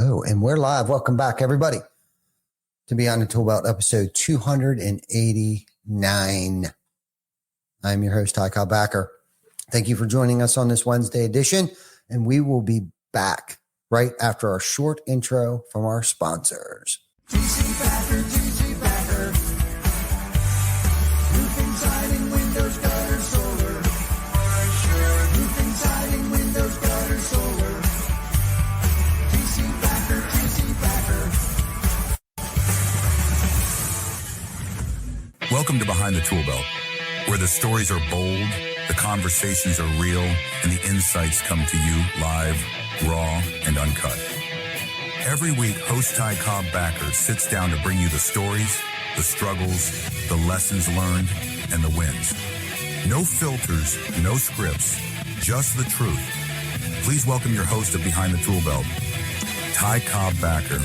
Oh, and we're live. Welcome back, everybody, to Beyond the Tool Belt, episode 289. I'm your host, Ty Cobb Backer. Thank you for joining us on this Wednesday edition, and we will be back right after our short intro from our sponsors. GC Backer. Roofing, siding, windows, gutters, solar. Roofing, siding, windows, gutters, solar. GC Backer. Welcome to Behind the Tool Belt, where the stories are bold, the conversations are real, and the insights come to you live, raw, and uncut. Every week, host Ty Cobb Backer sits down to bring you the stories, the struggles, the lessons learned, and the wins. No filters, no scripts, just the truth. Please welcome your host of Behind the Tool Belt, Ty Cobb Backer.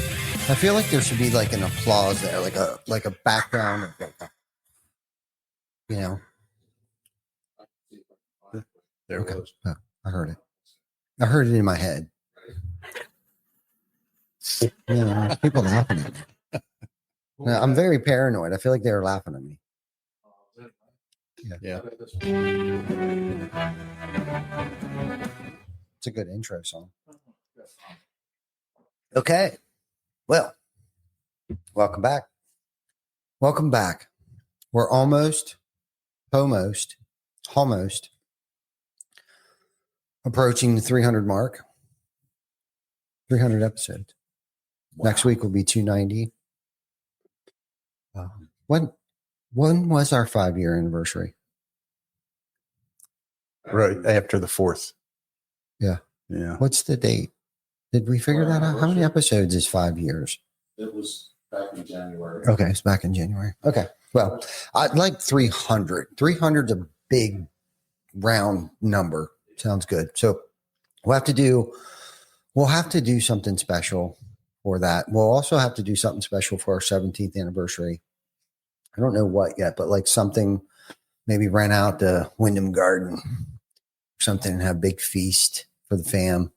I feel like there should be like an applause there, like a background, you know. There it goes. Oh, I heard it. I heard it in my head. Yeah, people laughing at me. No, I'm very paranoid. I feel like they were laughing at me. Yeah. It's a good intro song. Okay. Well, welcome back. Welcome back. We're almost approaching the 300 mark. 300 episodes. Wow. Next week will be 290. When was our 5-year anniversary? Right after the 4th. Yeah. Yeah. What's the date? Did we figure that out? How many episodes is 5 years? It was back in January. Okay, it's back in January. Okay. Well, I'd like 300. 300 is a big round number. Sounds good. So we'll have to do something special for that. We'll also have to do something special for our 17th anniversary. I don't know what yet, but like something, maybe rent out the Wyndham Garden, something, and have a big feast for the fam.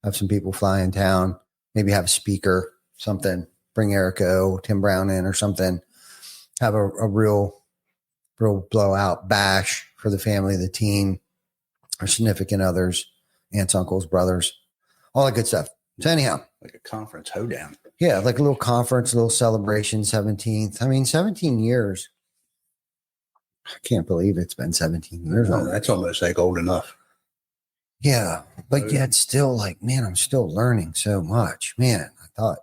Have some people fly in town, maybe have a speaker, something, bring Erico, Tim Brown in or something. Have a real blowout bash for the family, the team, our significant others, aunts, uncles, brothers, all that good stuff. So anyhow. Like a conference hoedown. Yeah, like a little conference, a little celebration, 17th. I mean, 17 years. I can't believe it's been 17 years. Oh, that's almost like old enough. Yeah, but yet still like, man, I'm still learning so much. Man, I thought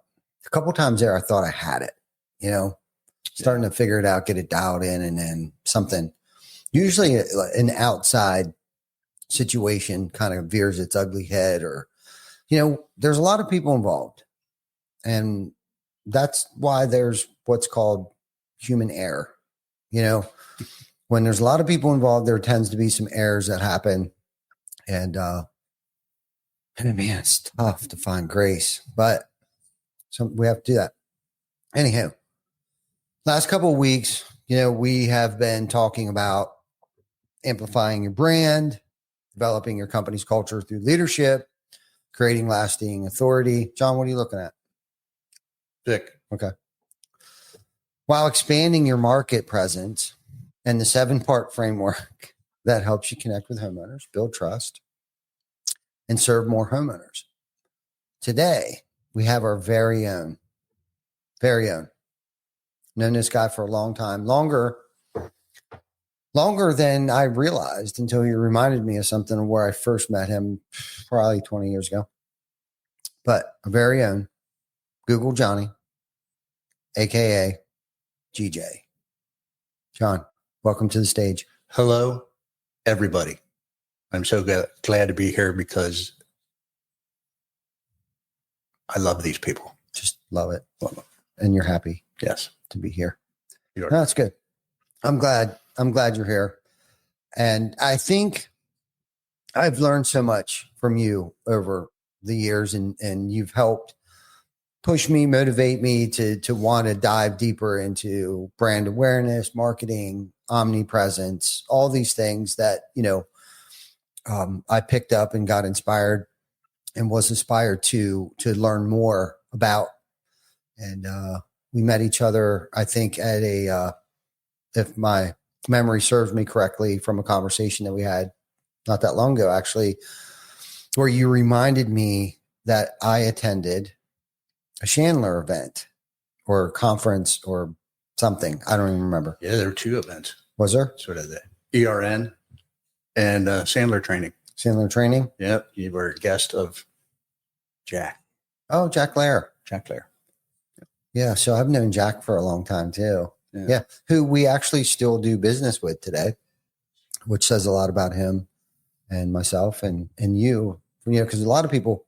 a couple times there, I thought I had it, starting to figure it out, get it dialed in, and then something, usually an outside situation kind of veers its ugly head, or, there's a lot of people involved. And that's why there's what's called human error. When there's a lot of people involved, there tends to be some errors that happen. And man, it's tough to find grace, but we have to do that. Anyhow, last couple of weeks, we have been talking about amplifying your brand, developing your company's culture through leadership, creating lasting authority. John, what are you looking at? Vic. Okay. While expanding your market presence and the 7-part framework that helps you connect with homeowners, build trust, and serve more homeowners. Today, we have our very own. Known this guy for a long time, longer than I realized, until he reminded me of something of where I first met him probably 20 years ago. But our very own Google Johnny, AKA GJ. John, welcome to the stage. Hello, everybody. I'm so glad to be here because I love these people. Just love it. And you're happy. Yes. To be here. No, that's good. I'm glad you're here. And I think I've learned so much from you over the years, and you've helped push me, motivate me to want to dive deeper into brand awareness, marketing, omnipresence, all these things that, I picked up and got inspired and was inspired to learn more about. And we met each other, I think, at a if my memory serves me correctly, from a conversation that we had not that long ago, actually, where you reminded me that I attended a Chandler event or conference or something. I don't even remember. Yeah, there were 2 events. Was there? Sort of the ERN and Sandler training. Chandler training? Yep. You were a guest of Jack Oh, Jack Lair. Lair. Yeah. So I've known Jack for a long time too. Yeah. Who we actually still do business with today, which says a lot about him and myself and you, because a lot of people,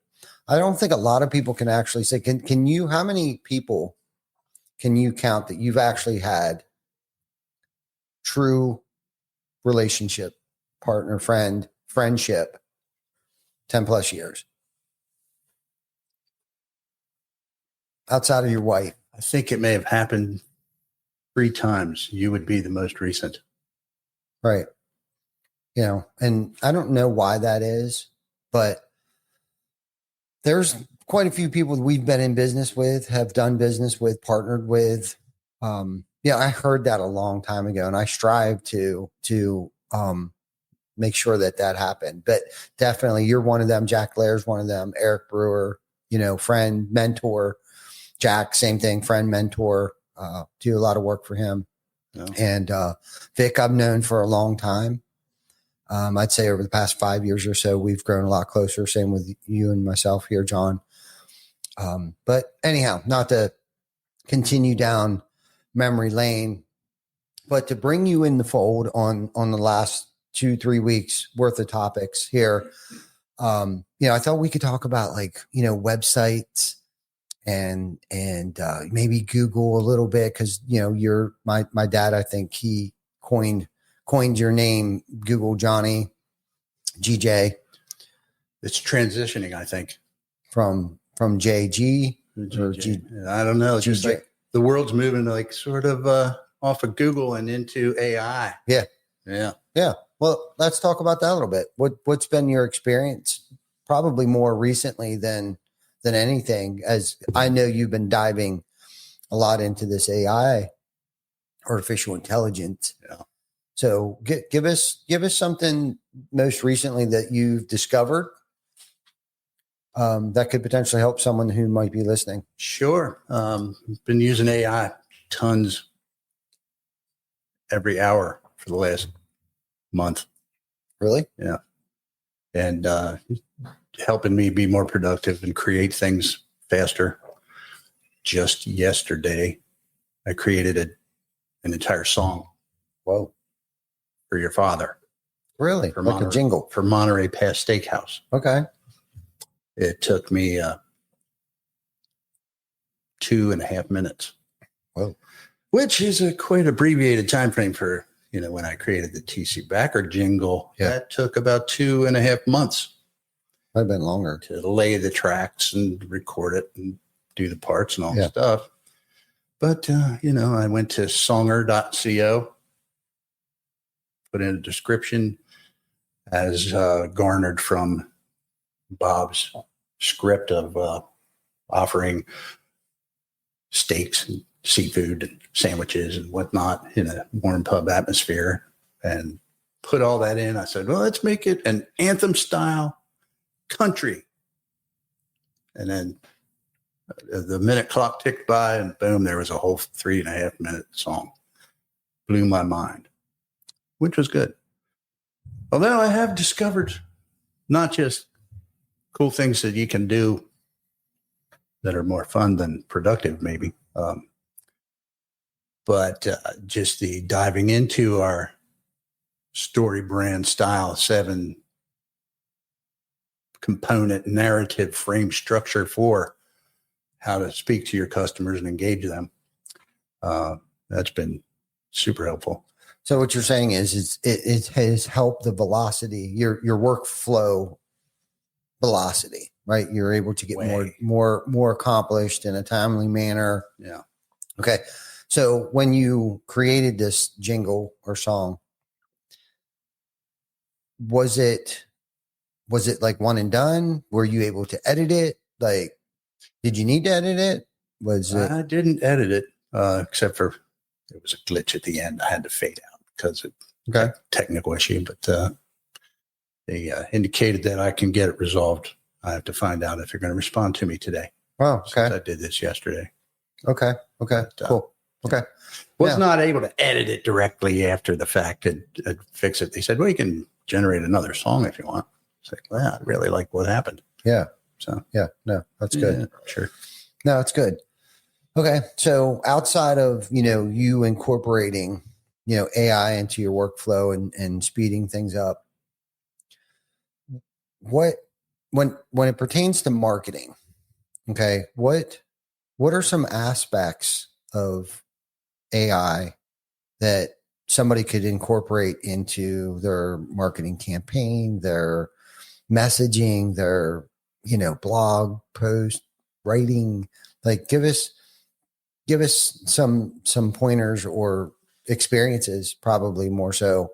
I don't think a lot of people can actually say, can you, how many people can you count that you've actually had true relationship, partner, friendship, 10 plus years outside of your wife? I think it may have happened 3 times. You would be the most recent. Right. And I don't know why that is, but there's quite a few people that we've been in business with, have done business with, partnered with. I heard that a long time ago, and I strive to make sure that happened. But definitely, you're one of them. Jack Lair's one of them. Eric Brewer, friend, mentor. Jack, same thing, friend, mentor. Do a lot of work for him. No. And Vic, I've known for a long time. I'd say over the past 5 years or so, we've grown a lot closer. Same with you and myself here, John. But anyhow, not to continue down memory lane, but to bring you in the fold on the last 2-3 weeks worth of topics here. I thought we could talk about websites and maybe Google a little bit, because you're my dad. I think he coined your name, Google Johnny, GJ. It's transitioning, I think, from JG or G. I don't know. It's just GJ. like the world's moving sort of off of Google and into AI. Yeah. Yeah. Well, let's talk about that a little bit. What's been your experience, probably more recently than anything, as I know you've been diving a lot into this AI, artificial intelligence. Yeah. So give us something most recently that you've discovered that could potentially help someone who might be listening. Sure. Been using AI tons every hour for the last month. Really? Yeah. And helping me be more productive and create things faster. Just yesterday, I created an entire song. Whoa. For your father. Really? For Like a jingle. For Monterey Pass Steakhouse. Okay. It took me 2.5 minutes. Whoa. Which is a quite abbreviated time frame for, when I created the TC Backer jingle. Yeah. That took about 2.5 months. Might have been longer. To lay the tracks and record it and do the parts and all the Yeah. stuff. But, I went to songer.co, put in a description as garnered from Bob's script of offering steaks and seafood and sandwiches and whatnot in a warm pub atmosphere, and put all that in. I said, well, let's make it an anthem style country. And then the minute clock ticked by, and boom, there was a whole 3.5 minute song. Blew my mind, which was good. Although I have discovered not just cool things that you can do that are more fun than productive, maybe, but just the diving into our StoryBrand style 7 component narrative frame structure for how to speak to your customers and engage them. That's been super helpful. So what you're saying is it has helped the velocity, your workflow velocity, right? You're able to get more accomplished in a timely manner. Yeah. Okay. So when you created this jingle or song, was it was it like one and done? Were you able to edit it? Like, did you need to edit it? Was it? I didn't edit it, except for there was a glitch at the end. I had to fade out because of Okay. a technical issue, but they indicated that I can get it resolved. I have to find out if they're going to respond to me today. Oh, Since okay. I did this yesterday. Okay. Okay. But, Cool. Okay. Was Yeah. not able to edit it directly after the fact and fix it. They said, well, you can generate another song if you want. It's like, well, I really like what happened. Yeah. So, Yeah. No, that's good. yeah, sure. No, it's good. Okay. So outside of, you incorporating, AI into your workflow and speeding things up, when it pertains to marketing, okay, what are some aspects of AI that somebody could incorporate into their marketing campaign, their messaging, their, blog post writing? Like, give us some pointers or experiences, probably more so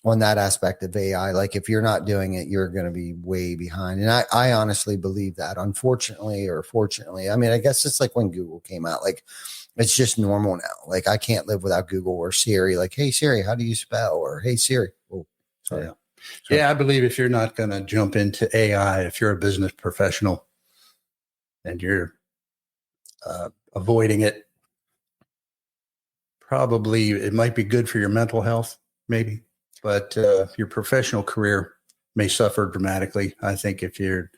on that aspect of AI. Like, if you're not doing it, you're going to be way behind. And I honestly believe that, unfortunately or fortunately. I mean, I guess it's like when Google came out, like, it's just normal now. Like, I can't live without Google or Siri. Like, hey Siri, how do you spell? Or hey Siri. Oh, sorry. Yeah. Yeah, I believe if you're not going to jump into AI, if you're a business professional and you're avoiding it, probably it might be good for your mental health, maybe, but your professional career may suffer dramatically. I think if you're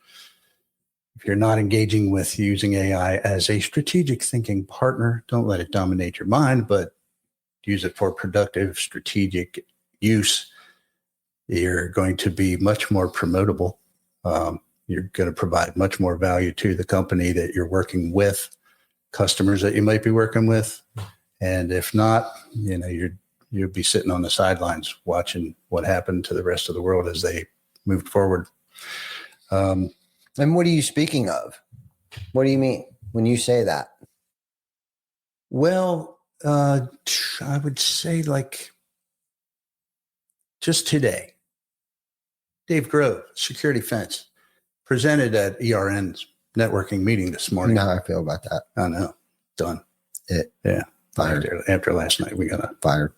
not engaging with using AI as a strategic thinking partner, don't let it dominate your mind, but use it for productive, strategic use. You're going to be much more promotable. You're going to provide much more value to the company that you're working with, customers that you might be working with. And if not, you'll be sitting on the sidelines watching what happened to the rest of the world as they moved forward. And what are you speaking of? What do you mean when you say that? Well, I would say like just today, Dave Grove, security fence, presented at ERN's networking meeting this You morning. know how I feel about that. I know. Done. It Yeah. fired. After last night, we got to Fired.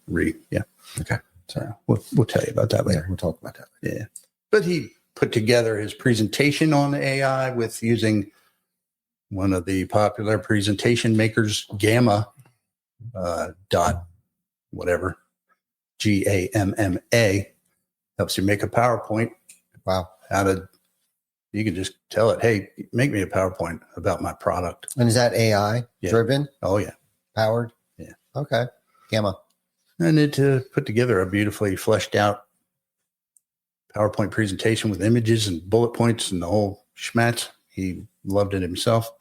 yeah. Okay. So we'll tell you about that Yeah, later. we'll talk about that. Yeah. But he put together his presentation on AI with using one of the popular presentation makers, Gamma, dot whatever, GAMMA, helps you make a PowerPoint. Wow. You can just tell it, hey, make me a PowerPoint about my product. And is that AI driven, Oh, yeah. powered? Yeah. Okay. Gamma. And it put together a beautifully fleshed out PowerPoint presentation with images and bullet points and the whole schmatz. He loved it himself.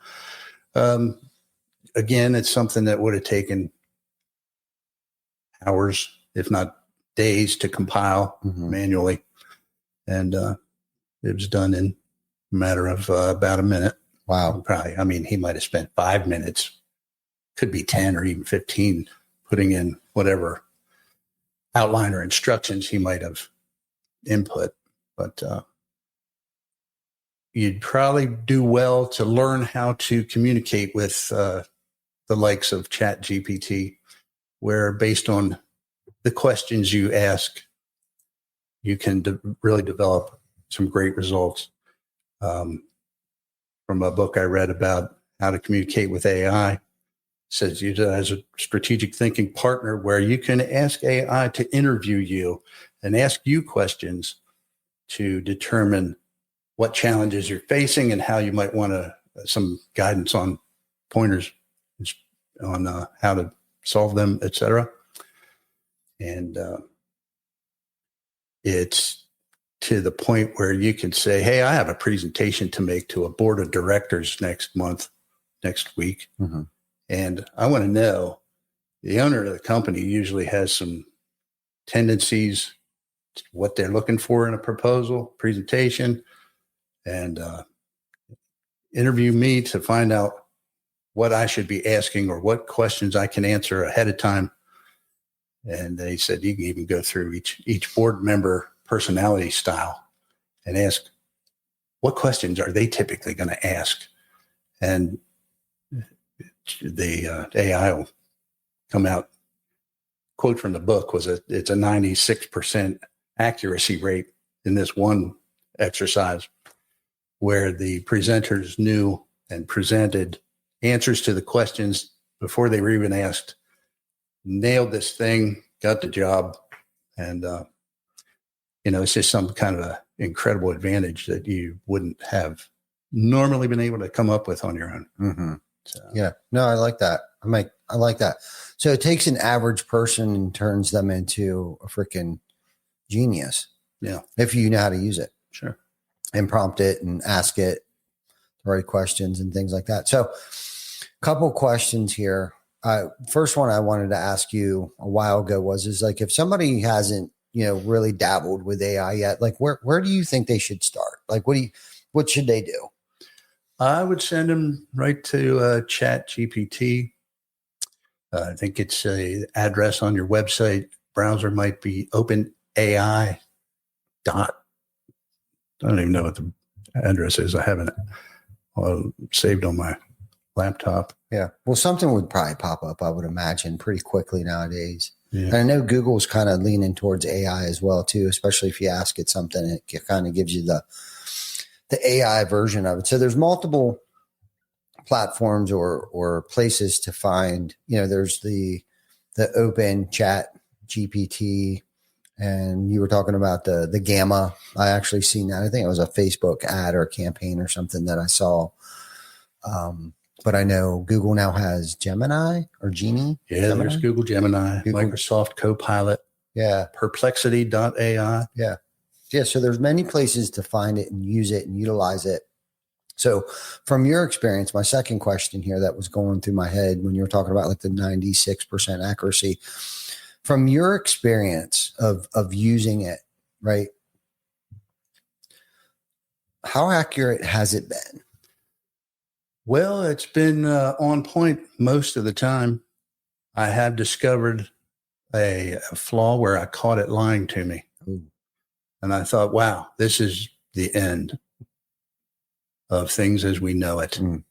Again, it's something that would have taken hours, if not days, to compile manually. And it was done in a matter of about a minute. Wow. Probably, I mean, he might have spent 5 minutes, could be 10 or even 15, putting in whatever outline or instructions he might have input. But you'd probably do well to learn how to communicate with the likes of ChatGPT, where based on the questions you ask, you can really develop some great results. From a book I read about how to communicate with AI, it says use it as a strategic thinking partner where you can ask AI to interview you and ask you questions to determine what challenges you're facing and how you might want some guidance on pointers on how to solve them, etc. And it's to the point where you can say, hey, I have a presentation to make to a board of directors next week. Mm-hmm. And I want to know, the owner of the company usually has some tendencies, what they're looking for in a proposal, presentation, and interview me to find out what I should be asking or what questions I can answer ahead of time. And they said you can even go through each board member personality style and ask what questions are they typically going to ask? And the AI will come out. Quote from the book was it's a 96% accuracy rate in this one exercise where the presenters knew and presented answers to the questions before they were even asked, nailed this thing, got the job. And, it's just some kind of a incredible advantage that you wouldn't have normally been able to come up with on your own. Mm-hmm. So, Yeah. No, I like that. I like that. So it takes an average person and turns them into a freaking genius. Yeah. If you know how to use it. Sure. And prompt it and ask it the right questions and things like that. So a couple questions here. First one I wanted to ask you a while ago is like, if somebody hasn't, really dabbled with AI yet, like where do you think they should start? Like, what should they do? I would send them right to Chat GPT. I think it's a address on your website. Browser might be OpenAI. I don't even know what the address is. I haven't saved on my laptop. Yeah. Well, something would probably pop up, I would imagine, pretty quickly nowadays. Yeah. And I know Google's kind of leaning towards AI as well, too, especially if you ask it something, it kind of gives you the AI version of it. So there's multiple platforms or places to find, there's the open Chat GPT, and you were talking about the Gamma. I actually seen that. I think it was a Facebook ad or a campaign or something that I saw. But I know Google now has Gemini or Genie. Yeah, Gemini? there's Google Gemini, Microsoft Copilot. Yeah. Perplexity.ai. Yeah. Yeah. So there's many places to find it and use it and utilize it. So from your experience, my second question here that was going through my head when you were talking about like the 96% accuracy, from your experience of using it, right? How accurate has it been? Well, it's been on point most of the time. I have discovered a flaw where I caught it lying to me. Ooh. And I thought, wow, this is the end of things as we know it. Mm.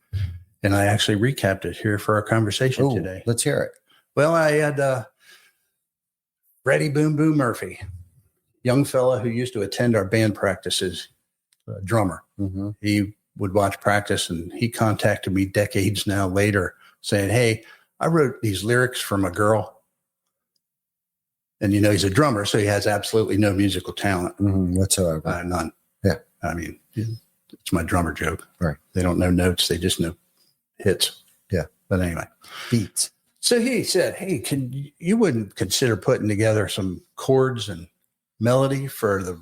And I actually recapped it here for our conversation today. Let's hear it. Well, I had Freddie Boom Boom Murphy, young fella who used to attend our band practices, a drummer. Mm-hmm. He would watch practice, and he contacted me decades now later saying, hey, I wrote these lyrics from a girl. And, he's a drummer, so he has absolutely no musical talent. Whatsoever. None. Yeah. I mean, it's my drummer joke. Right. They don't know notes. They just know hits. Yeah. But anyway. Beats. So he said, hey, you wouldn't consider putting together some chords and melody for the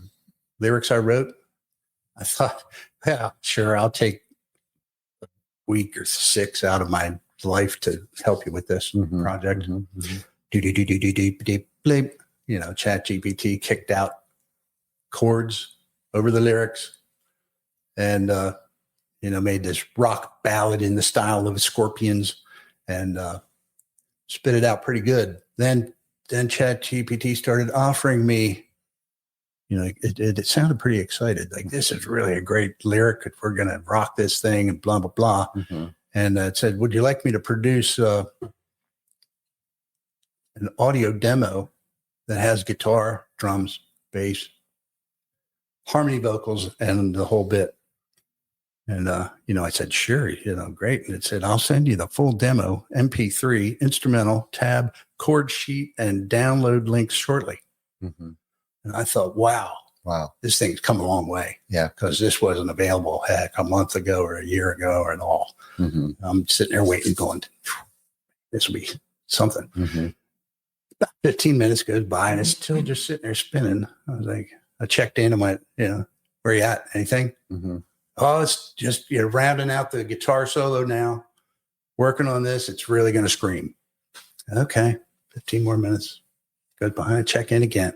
lyrics I wrote? I thought, yeah, sure. I'll take a week or 6 out of my life to help you with this project. Chat GPT kicked out chords over the lyrics and, made this rock ballad in the style of the Scorpions and spit it out pretty good. Then Chat GPT started offering me, it sounded pretty excited. Like, this is really a great lyric. We're going to rock this thing and blah, blah, blah. Mm-hmm. And it said, would you like me to produce an audio demo that has guitar, drums, bass, harmony vocals, and the whole bit? And, I said, sure, great. And it said, I'll send you the full demo, MP3, instrumental, tab, chord sheet, and download links shortly. Mm-hmm. And I thought, wow, this thing's come a long way. Yeah. Because this wasn't available, a month ago or a year ago or at all. Mm-hmm. I'm sitting there waiting, going, this will be something. Mm-hmm. About 15 minutes goes by and it's still just sitting there spinning. I was like, I checked in and went, where you at? Anything? Mm-hmm. Oh, it's just, rounding out the guitar solo now, working on this. It's really going to scream. Okay. 15 more minutes. Goes by, check in again.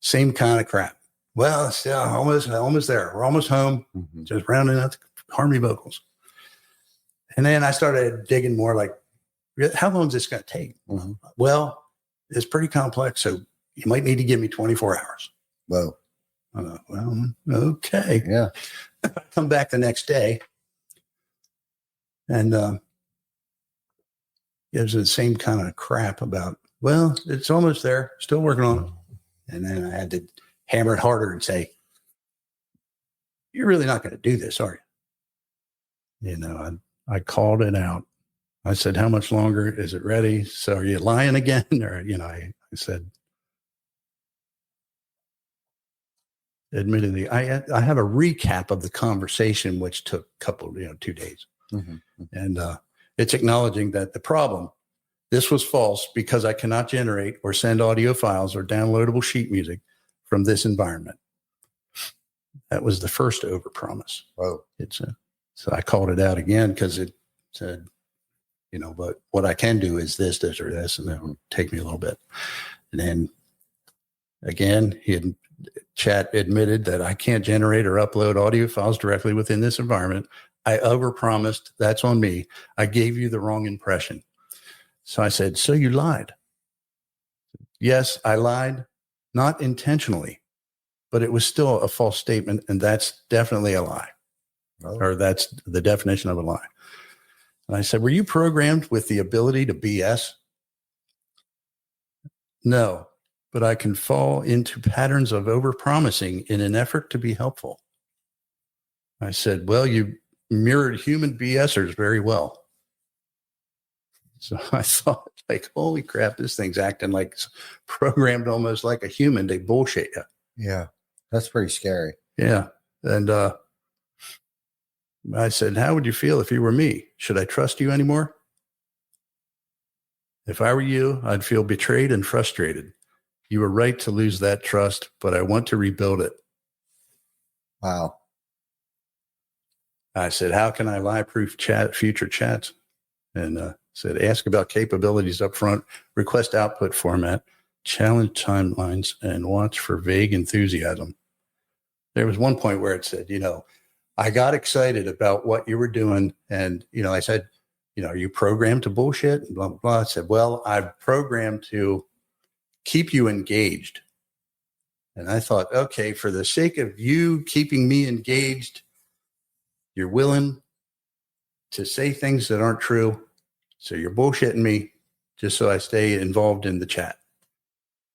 Same kind of crap. Well, it's almost there. We're almost home. Mm-hmm. Just rounding out the harmony vocals. And then I started digging more like, how long is this going to take? Mm-hmm. Well, it's pretty complex. So you might need to give me 24 hours. Whoa. I thought, well, okay. Yeah. I come back the next day and it was the same kind of crap about, well, it's almost there, still working on it. And then I had to hammer it harder and say, you're really not going to do this, are you? You know, I called it out. I said, how much longer is it ready? So are you lying again? Or, you know, I said, admittedly, I have a recap of the conversation, which took a couple, 2 days. Mm-hmm. And it's acknowledging that the problem, this was false because I cannot generate or send audio files or downloadable sheet music from this environment. That was the first overpromise. Whoa. So I called it out again because it said, but what I can do is this, or this, and that would take me a little bit. And then again, chat admitted that I can't generate or upload audio files directly within this environment. I overpromised. That's on me. I gave you the wrong impression. So I said, so you lied. Yes, I lied, not intentionally, but it was still a false statement. And that's definitely a lie. Oh. Or that's the definition of a lie. And I said, were you programmed with the ability to BS? No, but I can fall into patterns of overpromising in an effort to be helpful. I said, well, you mirrored human BSers very well. So I thought, like, holy crap, this thing's acting like programmed almost like a human. They bullshit you. Yeah. That's pretty scary. Yeah. And I said, how would you feel if you were me? Should I trust you anymore? If I were you, I'd feel betrayed and frustrated. You were right to lose that trust, but I want to rebuild it. Wow. I said, how can I lie-proof future chats? And said, ask about capabilities up front, request output format, challenge timelines, and watch for vague enthusiasm. There was one point where it said, I got excited about what you were doing. And, I said, are you programmed to bullshit? And blah, blah, blah. I said, well, I'm programmed to keep you engaged. And I thought, okay, for the sake of you keeping me engaged, you're willing to say things that aren't true. So you're bullshitting me just so I stay involved in the chat.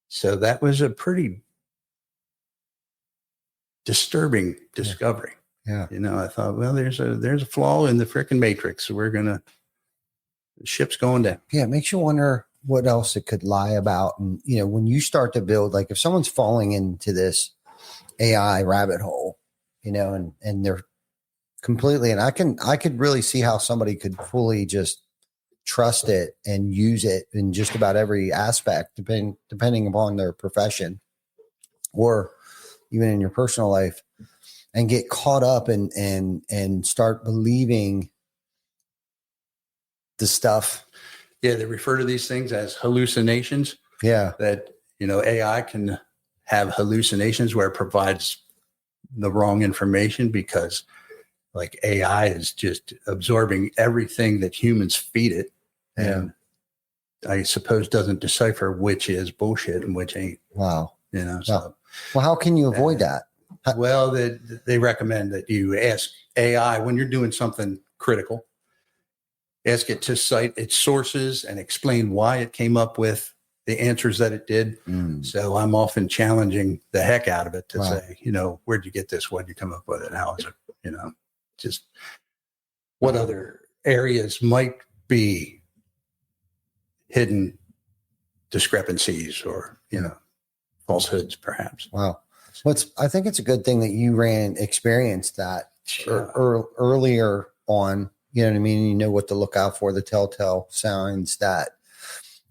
So that was a pretty disturbing discovery. Yeah. I thought, well, there's a flaw in the frickin' matrix. So the ship's going down. Yeah. It makes you wonder what else it could lie about. And, when you start to build, like if someone's falling into this AI rabbit hole, and they're completely, and I could really see how somebody could fully just trust it and use it in just about every aspect, depending upon their profession or even in your personal life, and get caught up and start believing the stuff. Yeah, they refer to these things as hallucinations. Yeah. That, AI can have hallucinations where it provides the wrong information because like AI is just absorbing everything that humans feed it. And I suppose doesn't decipher which is bullshit and which ain't. Wow. So. Well, how can you avoid that? Well, they recommend that you ask AI when you're doing something critical, ask it to cite its sources and explain why it came up with the answers that it did. So I'm often challenging the heck out of it to say, where'd you get this? Why'd you come up with it? How is it? Just what other areas might be hidden discrepancies or, falsehoods perhaps. Wow. Well, I think it's a good thing that you experienced that earlier on, you know what I mean? You know what to look out for, the telltale signs that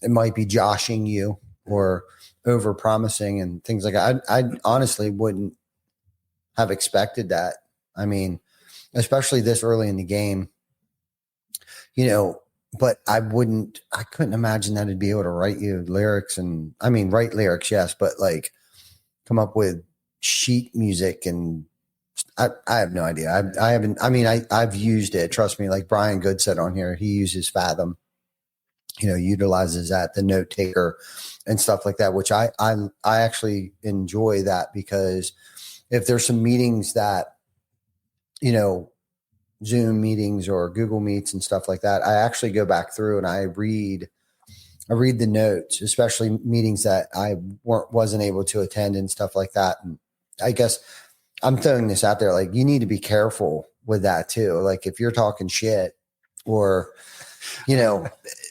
it might be joshing you or over promising and things like that. I honestly wouldn't have expected that. I mean, especially this early in the game, but I couldn't imagine that it'd be able to write you lyrics and write lyrics. Yes. But like come up with sheet music and I have no idea. I've used it. Trust me. Like Brian Good said on here, he uses Fathom, utilizes that, the note taker and stuff like that, which I actually enjoy that because if there's some meetings that, you know, Zoom meetings or Google Meets and stuff like that, I actually go back through and I read the notes, especially meetings that I wasn't able to attend and stuff like that. And I guess I'm throwing this out there. Like, you need to be careful with that too. Like, if you're talking shit or, you know,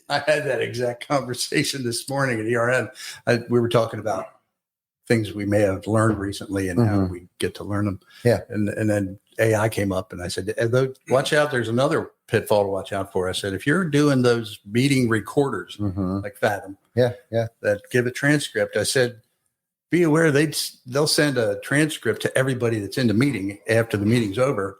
I had that exact conversation this morning at ERN. We were talking about things we may have learned recently and how we get to learn them. Yeah. And then AI came up and I said, watch out. There's another pitfall to watch out for. I said, if you're doing those meeting recorders like Fathom, that give a transcript, I said, be aware they'll send a transcript to everybody that's in the meeting after the meeting's over.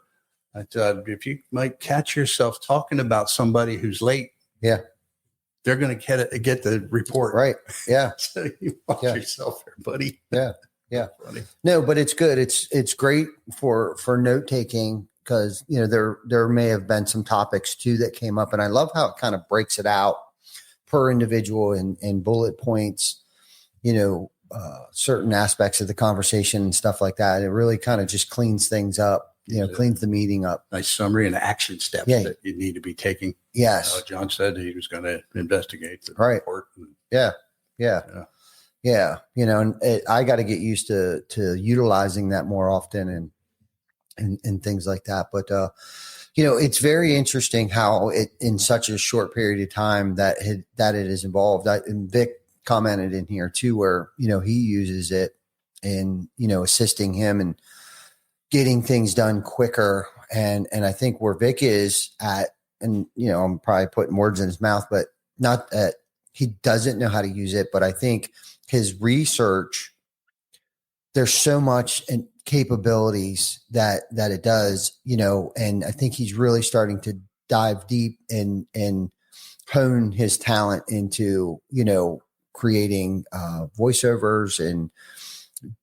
I said, if you might catch yourself talking about somebody who's late, they're going to get the report. Right. Yeah. So you watch yourself there, buddy. Yeah. Yeah. Funny. No, but it's good. It's great for note taking, because, you know, there may have been some topics too that came up, and I love how it kind of breaks it out per individual and bullet points, you know, certain aspects of the conversation and stuff like that. It really kind of just cleans things up, you know, cleans the meeting up. Nice summary and action steps that you need to be taking. Yes. John said he was going to investigate the Right. report. Yeah. You know, and I got to get used to utilizing that more often and things like that. But, you know, it's very interesting how it, in such a short period of time that it is involved. And Vic commented in here too, where, you know, he uses it in, you know, assisting him and getting things done quicker. And I think where Vic is at, and, you know, I'm probably putting words in his mouth, but not that he doesn't know how to use it, but I think his research, there's so much and capabilities that it does, you know, and I think he's really starting to dive deep and hone his talent into, you know, creating voiceovers and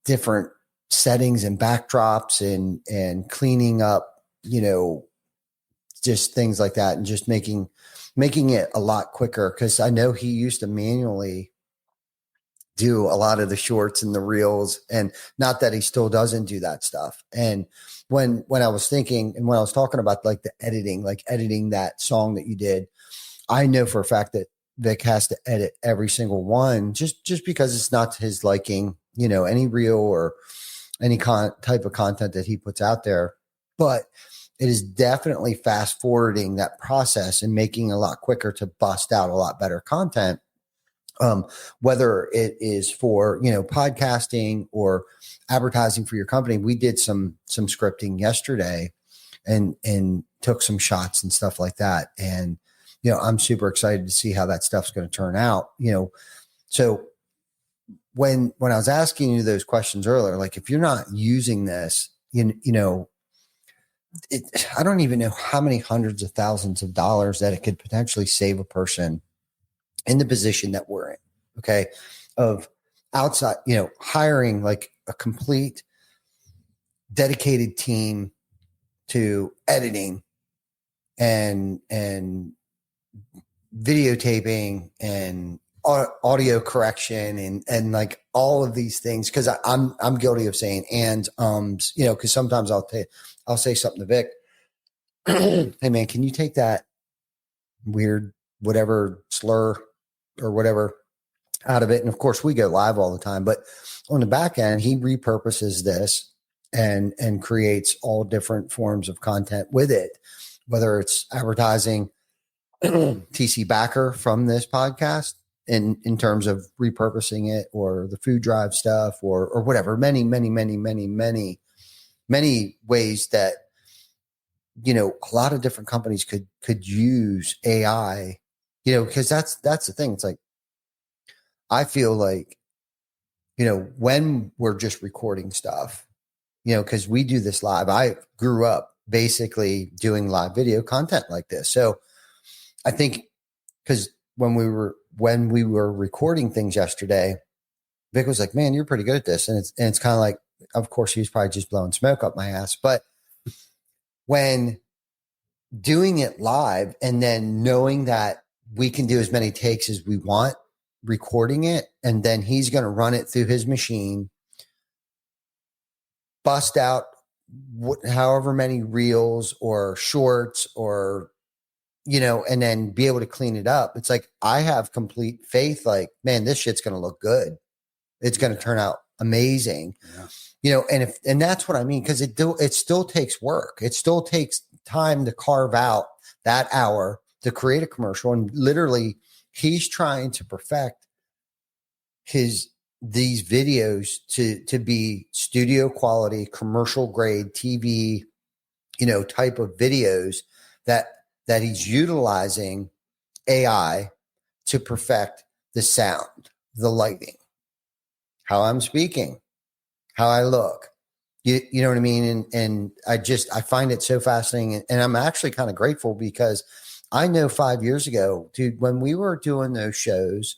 different settings and backdrops and cleaning up, you know, just things like that, and just making it a lot quicker. Cause I know he used to manually do a lot of the shorts and the reels, and not that he still doesn't do that stuff. And when I was thinking, and when I was talking about like the editing, like editing that song that you did, I know for a fact that Vic has to edit every single one just because it's not his liking, you know, any reel or any type of content that he puts out there. But it is definitely fast forwarding that process and making it a lot quicker to bust out a lot better content. Whether it is for, you know, podcasting or advertising for your company. We did some scripting yesterday and took some shots and stuff like that. And, you know, I'm super excited to see how that stuff's going to turn out, you know. So when I was asking you those questions earlier, like, if you're not using this, you know, I don't even know how many hundreds of thousands of dollars that it could potentially save a person in the position that we're in. Okay. Of outside, you know, hiring like a complete dedicated team to editing and videotaping and audio correction and like all of these things. Cause I'm guilty of saying you know, cause sometimes I'll say something to Vic. Hey man, can you take that weird, whatever slur or whatever out of it? And of course we go live all the time, but on the back end, he repurposes this and creates all different forms of content with it, whether it's advertising TC Backer from this podcast in terms of repurposing it, or the food drive stuff or whatever, many ways that, you know, a lot of different companies could use AI, you know, because that's the thing. It's like, I feel like, you know, when we're just recording stuff, you know, because we do this live, I grew up basically doing live video content like this. So I think because when we were recording things yesterday, Vic was like, man, you're pretty good at this. And it's kind of like, of course, he was probably just blowing smoke up my ass. But when doing it live and then knowing that we can do as many takes as we want, recording it, and then he's going to run it through his machine, bust out however many reels or shorts or, and then be able to clean it up. It's like, I have complete faith, like, man, this shit's going to look good. It's going to turn out amazing, and that's what I mean. Cause it still takes work. It still takes time to carve out that hour to create a commercial. And literally he's trying to perfect these videos to be studio quality, commercial grade TV, type of videos that he's utilizing AI to perfect the sound, the lighting, how I'm speaking, how I look, you know what I mean? And I find it so fascinating. And I'm actually kind of grateful because I know 5 years ago, dude, when we were doing those shows,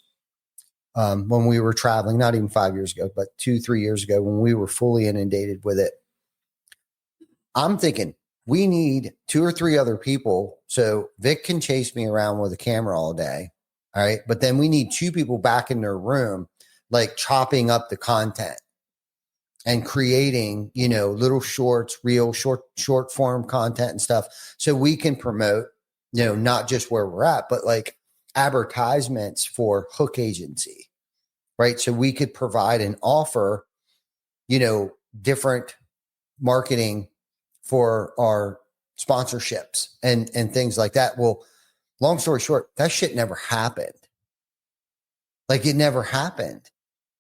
when we were traveling, not even 5 years ago, but 2-3 years ago, when we were fully inundated with it, I'm thinking we need 2 or 3 other people. So Vic can chase me around with a camera all day. All right. But then we need 2 people back in their room, like chopping up the content and creating, little shorts, real short form content and stuff. So we can promote, not just where we're at, but like advertisements for Hook Agency, right? So we could provide and offer, different marketing for our sponsorships and things like that. Well, long story short, that shit never happened. Like, it never happened.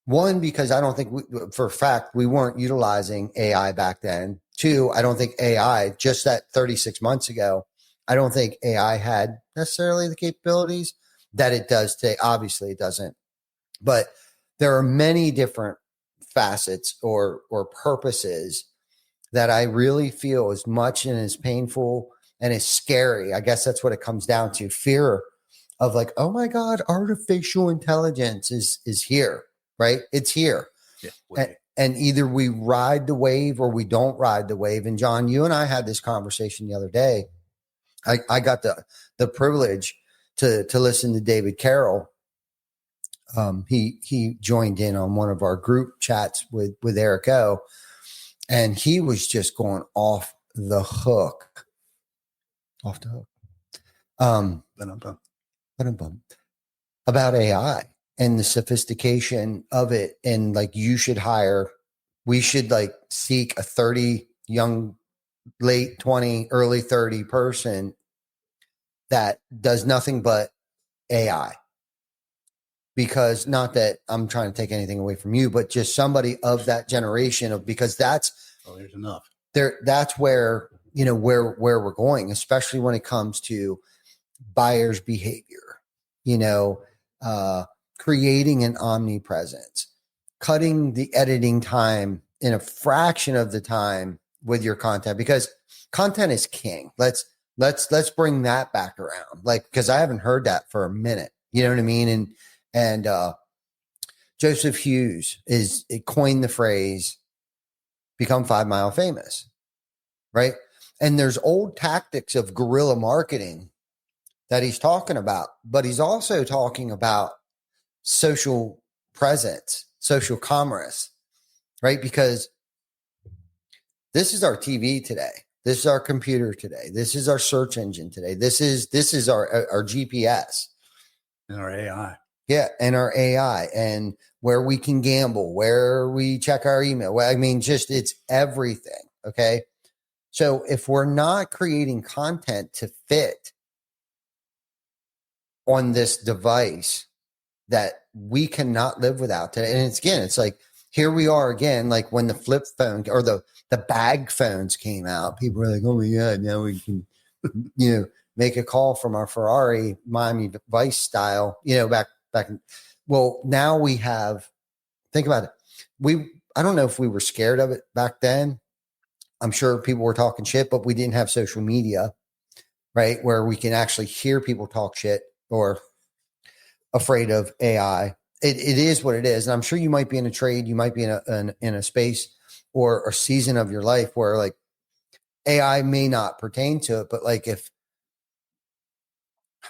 One, because I don't think for a fact we weren't utilizing AI back then. 2, I don't think AI, just that 36 months ago, I don't think AI had necessarily the capabilities that it does today. Obviously it doesn't, but there are many different facets or purposes that I really feel as much and as painful and as scary. I guess that's what it comes down to. Fear of like, oh my God, artificial intelligence is here, right? It's here. Yeah, and either we ride the wave or we don't ride the wave. And John, you and I had this conversation the other day. I got the privilege to listen to David Carroll. He joined in on one of our group chats with Eric O, and he was just going off the hook. About AI and the sophistication of it. And like, we should like seek a 30 young, late 20, early 30 person that does nothing but AI. Because not that I'm trying to take anything away from you, but just somebody of that generation because there's enough there. That's where, where we're going, especially when it comes to buyer's behavior, creating an omnipresence, cutting the editing time in a fraction of the time with your content, because content is king. Let's bring that back around. Like, because I haven't heard that for a minute, you know what I mean? And Joseph Hughes coined the phrase, become 5 mile famous, right? And there's old tactics of guerrilla marketing that he's talking about, but he's also talking about social presence, social commerce, right? Because this is our TV today. This is our computer today. This is our search engine today. This is our GPS and our AI. Yeah. And our AI, and where we can gamble, where we check our email. Well, I mean, just, it's everything. Okay. So if we're not creating content to fit on this device that we cannot live without today. And it's like, here we are again, like when the flip phone or the bag phones came out, people were like, oh my God, now we can, make a call from our Ferrari, Miami Vice style, back. Well, now we have, think about it. I don't know if we were scared of it back then. I'm sure people were talking shit, but we didn't have social media, right? Where we can actually hear people talk shit or afraid of AI. It is what it is. And I'm sure you might be in a trade, you might be in a space or a season of your life where like AI may not pertain to it, but like I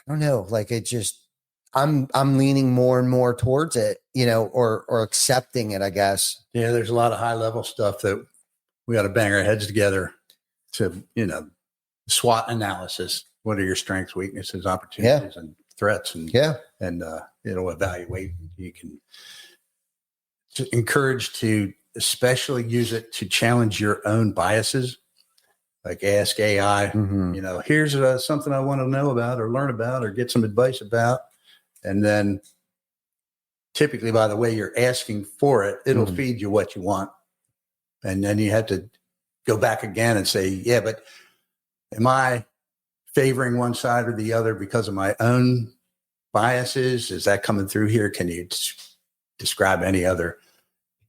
don't know, like it just, I'm leaning more and more towards it, or accepting it, I guess. Yeah. There's a lot of high level stuff that we got to bang our heads together to, SWOT analysis. What are your strengths, weaknesses, opportunities, and threats? And it'll evaluate. You can encourage to especially use it to challenge your own biases. Like ask AI, here's something I want to know about or learn about or get some advice about. And then typically, by the way you're asking for it, it'll feed you what you want. And then you have to go back again and say, yeah, but am I favoring one side or the other because of my own biases? Is that coming through here? Can you describe any other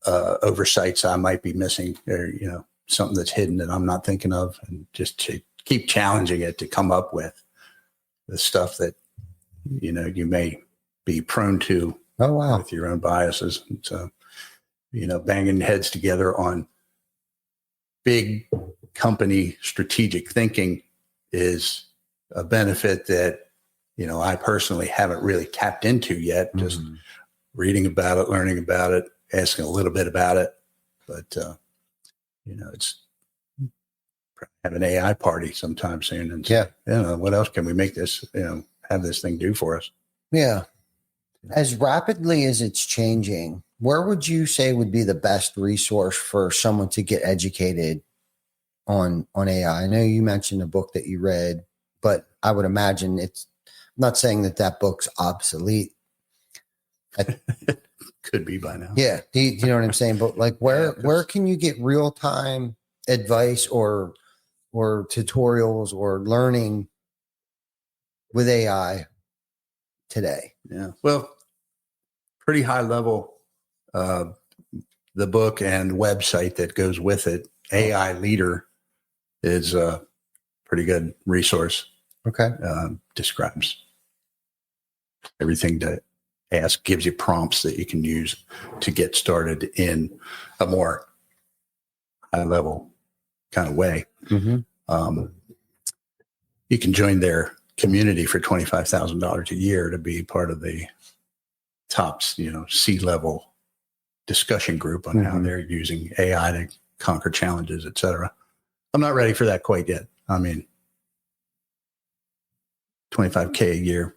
oversights I might be missing, or, something that's hidden that I'm not thinking of? And just to keep challenging it to come up with the stuff that, you may be prone to with your own biases. And so, banging heads together on big company strategic thinking is a benefit that, I personally haven't really tapped into yet. Just reading about it, learning about it, asking a little bit about it. But, it's have an AI party sometime soon. And what else can we make this, have this thing do for us? Yeah. As rapidly as it's changing, where would you say would be the best resource for someone to get educated on AI? I know you mentioned a book that you read, but I would imagine I'm not saying that book's obsolete. Could be by now. Yeah. Do you know what I'm saying? But like where can you get real time advice or tutorials or learning with AI today? Yeah. Well, pretty high level, the book and website that goes with it, AI Leader, is a pretty good resource. Okay. Describes everything to ask, gives you prompts that you can use to get started in a more high level kind of way. You can join their community for $25,000 a year to be part of the top, C-level discussion group on how they're using AI to conquer challenges, et cetera. I'm not ready for that quite yet. I mean, $25K a year,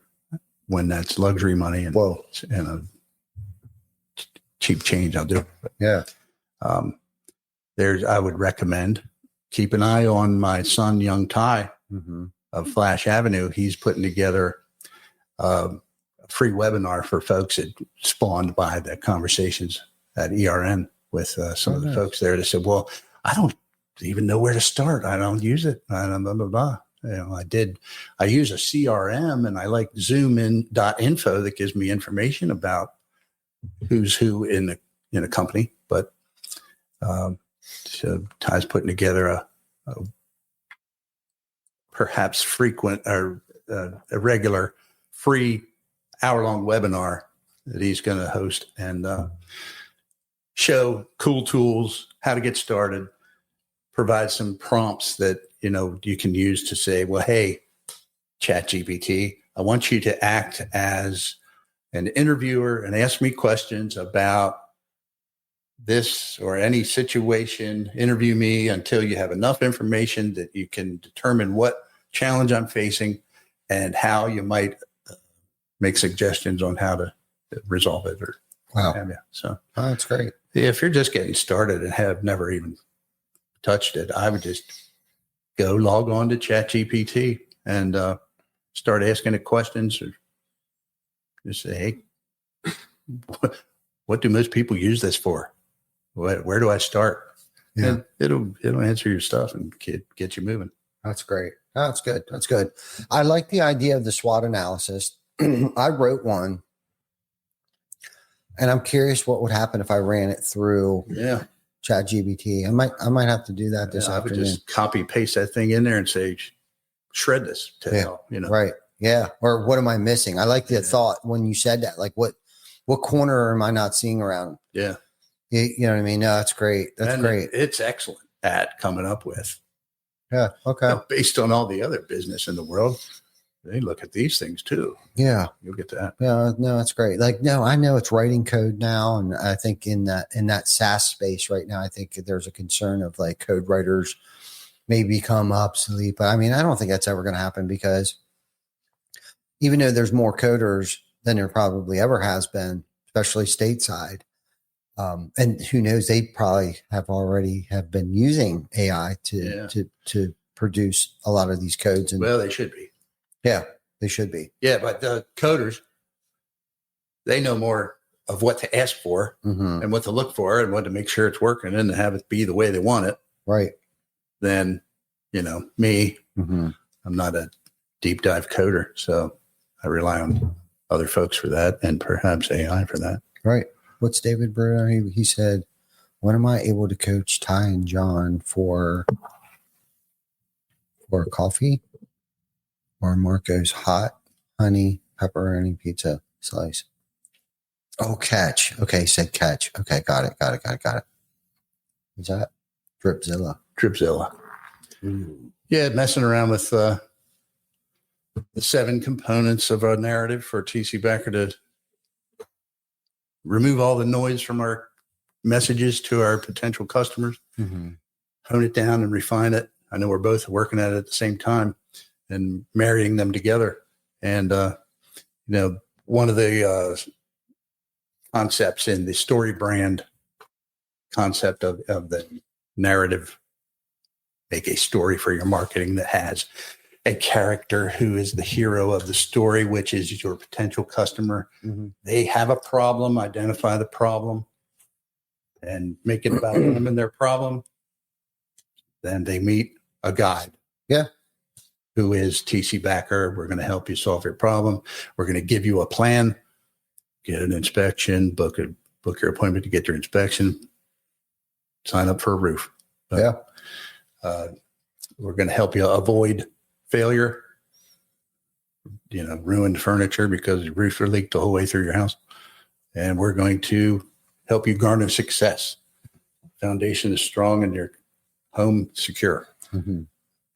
when that's luxury money and a cheap change, I'll do it. But, I would recommend keep an eye on my son, Young Ty of Flash Avenue. He's putting together a free webinar for folks that spawned by the conversations at ERN with some of the folks there that said, well, I don't even know where to start. I don't use it. Blah, blah, blah, blah. I use a CRM and I like zoomin.info that gives me information about who's who in a company. But so Ty's putting together a perhaps frequent or a regular free hour-long webinar that he's going to host and show cool tools, how to get started, provide some prompts that you can use to say, well, hey, ChatGPT, I want you to act as an interviewer and ask me questions about this or any situation. Interview me until you have enough information that you can determine what challenge I'm facing and how you might make suggestions on how to resolve it. Or so that's great. If you're just getting started and have never even touched it, I would just go log on to ChatGPT and start asking it questions, or just say, hey, what do most people use this for? Where do I start? Yeah. And it'll answer your stuff and get you moving. That's great. That's good. That's good. I like the idea of the SWOT analysis. I wrote one, and I'm curious what would happen if I ran it through ChatGPT. I might have to do that this afternoon. I would just copy paste that thing in there and say, shred this to hell, Right. Yeah. Or what am I missing? I like the thought when you said that, like what corner am I not seeing around? Yeah. You know what I mean? No, that's great. That's great. It's excellent at coming up with. Yeah. Okay. Based on all the other business in the world, they look at these things too. Yeah. You'll get that. Yeah, no, that's great. Like, no, I know it's writing code now, and I think in that SaaS space right now, I think there's a concern of like code writers may become obsolete. But I mean, I don't think that's ever going to happen, because even though there's more coders than there probably ever has been, especially stateside, and who knows, they probably have been using AI to produce a lot of these codes. And Well, they should be. yeah, they should be. Yeah, but the coders, they know more of what to ask for Mm-hmm. and what to look for and what to make sure it's working and to have it be the way they want it Right. than, me. Mm-hmm. I'm not a deep dive coder, so I rely on other folks for that and perhaps AI for that. Right. What's David Bruder? He said, when am I able to coach Ty and John for coffee or Marco's hot honey pepperoni pizza slice? Oh, catch. Okay. He said catch. Okay. Got it. Is that Dripzilla? Dripzilla. Yeah, messing around with the 7 components of a narrative for TC Backer to remove all the noise from our messages to our potential customers, Mm-hmm. hone it down and refine it. I know we're both working at it at the same time and marrying them together. And, one of the concepts in the StoryBrand concept of the narrative, make a story for your marketing that has a character who is the hero of the story, which is your potential customer. Mm-hmm. They have a problem, identify the problem, and make it about them and their problem. Then they meet a guide. Yeah. Who is TC Backer. We're going to help you solve your problem. We're going to give you a plan, get an inspection, book your appointment to get your inspection, sign up for a roof. Yeah. We're going to help you avoid failure, ruined furniture because your roof leaked the whole way through your house. And we're going to help you garner success. Foundation is strong and your home secure. Mm-hmm.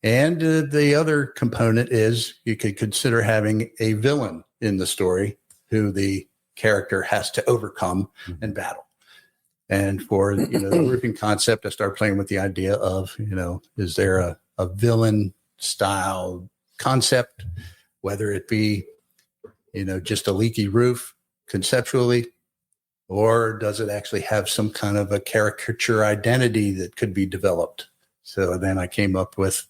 And the other component is you could consider having a villain in the story who the character has to overcome and battle. And for the roofing concept, I started playing with the idea of, is there a villain style concept, whether it be, just a leaky roof conceptually, or does it actually have some kind of a caricature identity that could be developed? So then I came up with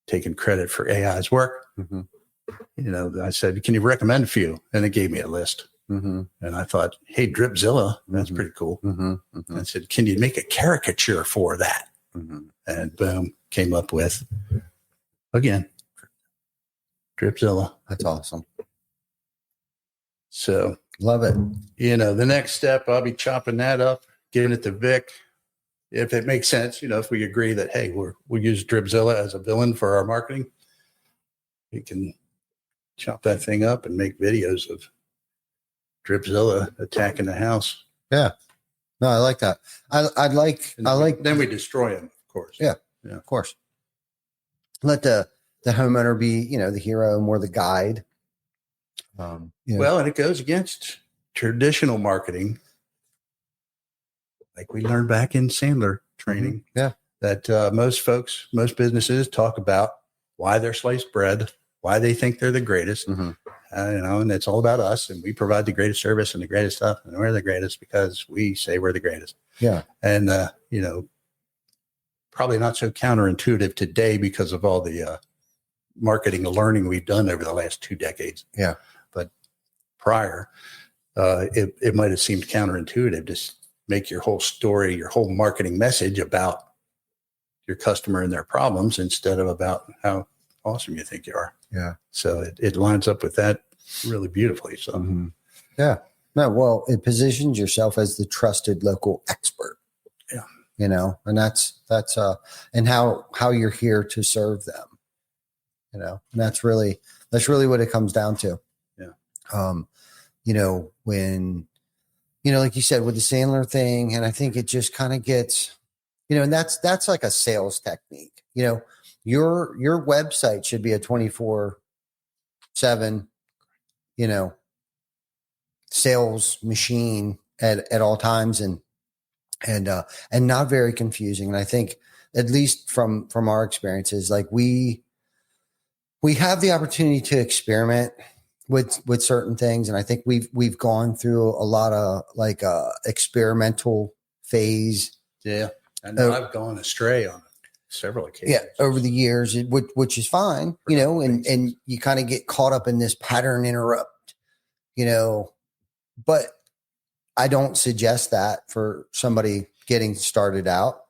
taking credit for AI's work. Mm-hmm. I said, can you recommend a few? And it gave me a list. Mm-hmm. And I thought, hey, Dripzilla, that's pretty cool. Mm-hmm. Mm-hmm. I said, can you make a caricature for that? Mm-hmm. And boom, came up with, again, Dripzilla. That's awesome. So, Love it. the next step, I'll be chopping that up, giving it to Vic. If it makes sense, if we agree that, hey, we'll use Dripzilla as a villain for our marketing, we can chop that thing up and make videos of Dripzilla attacking the house. Yeah. No, I like that. I like Then we destroy him, of course. Yeah. Of course. Let the homeowner be, the hero, more the guide. Well, and it goes against traditional marketing, like we learned back in Sandler training. Yeah. That most businesses talk about why they're sliced bread, why they think they're the greatest, Mm-hmm. And it's all about us, and we provide the greatest service and the greatest stuff, and we're the greatest because we say we're the greatest. Yeah. And probably not so counterintuitive today because of all the marketing and learning we've done over the last 2 decades. Yeah. But prior, it might have seemed counterintuitive to make your whole story, your whole marketing message about your customer and their problems instead of about how awesome you think you are. Yeah. So it lines up with that really beautifully. So Mm-hmm. Yeah. No, well, it positions yourself as the trusted local expert. Yeah. And that's and how you're here to serve them. And that's really what it comes down to. Yeah. When like you said with the Sandler thing, and I think it just kind of gets, and that's like a sales technique. Your website should be a 24 7, sales machine at all times, and not very confusing. And I think, at least from our experiences, like we have the opportunity to experiment with certain things. And I think we've gone through a lot of like experimental phase. Yeah. I know I've gone astray on several occasions. Yeah. Over the years, which is fine, and you kind of get caught up in this pattern interrupt, but I don't suggest that for somebody getting started out.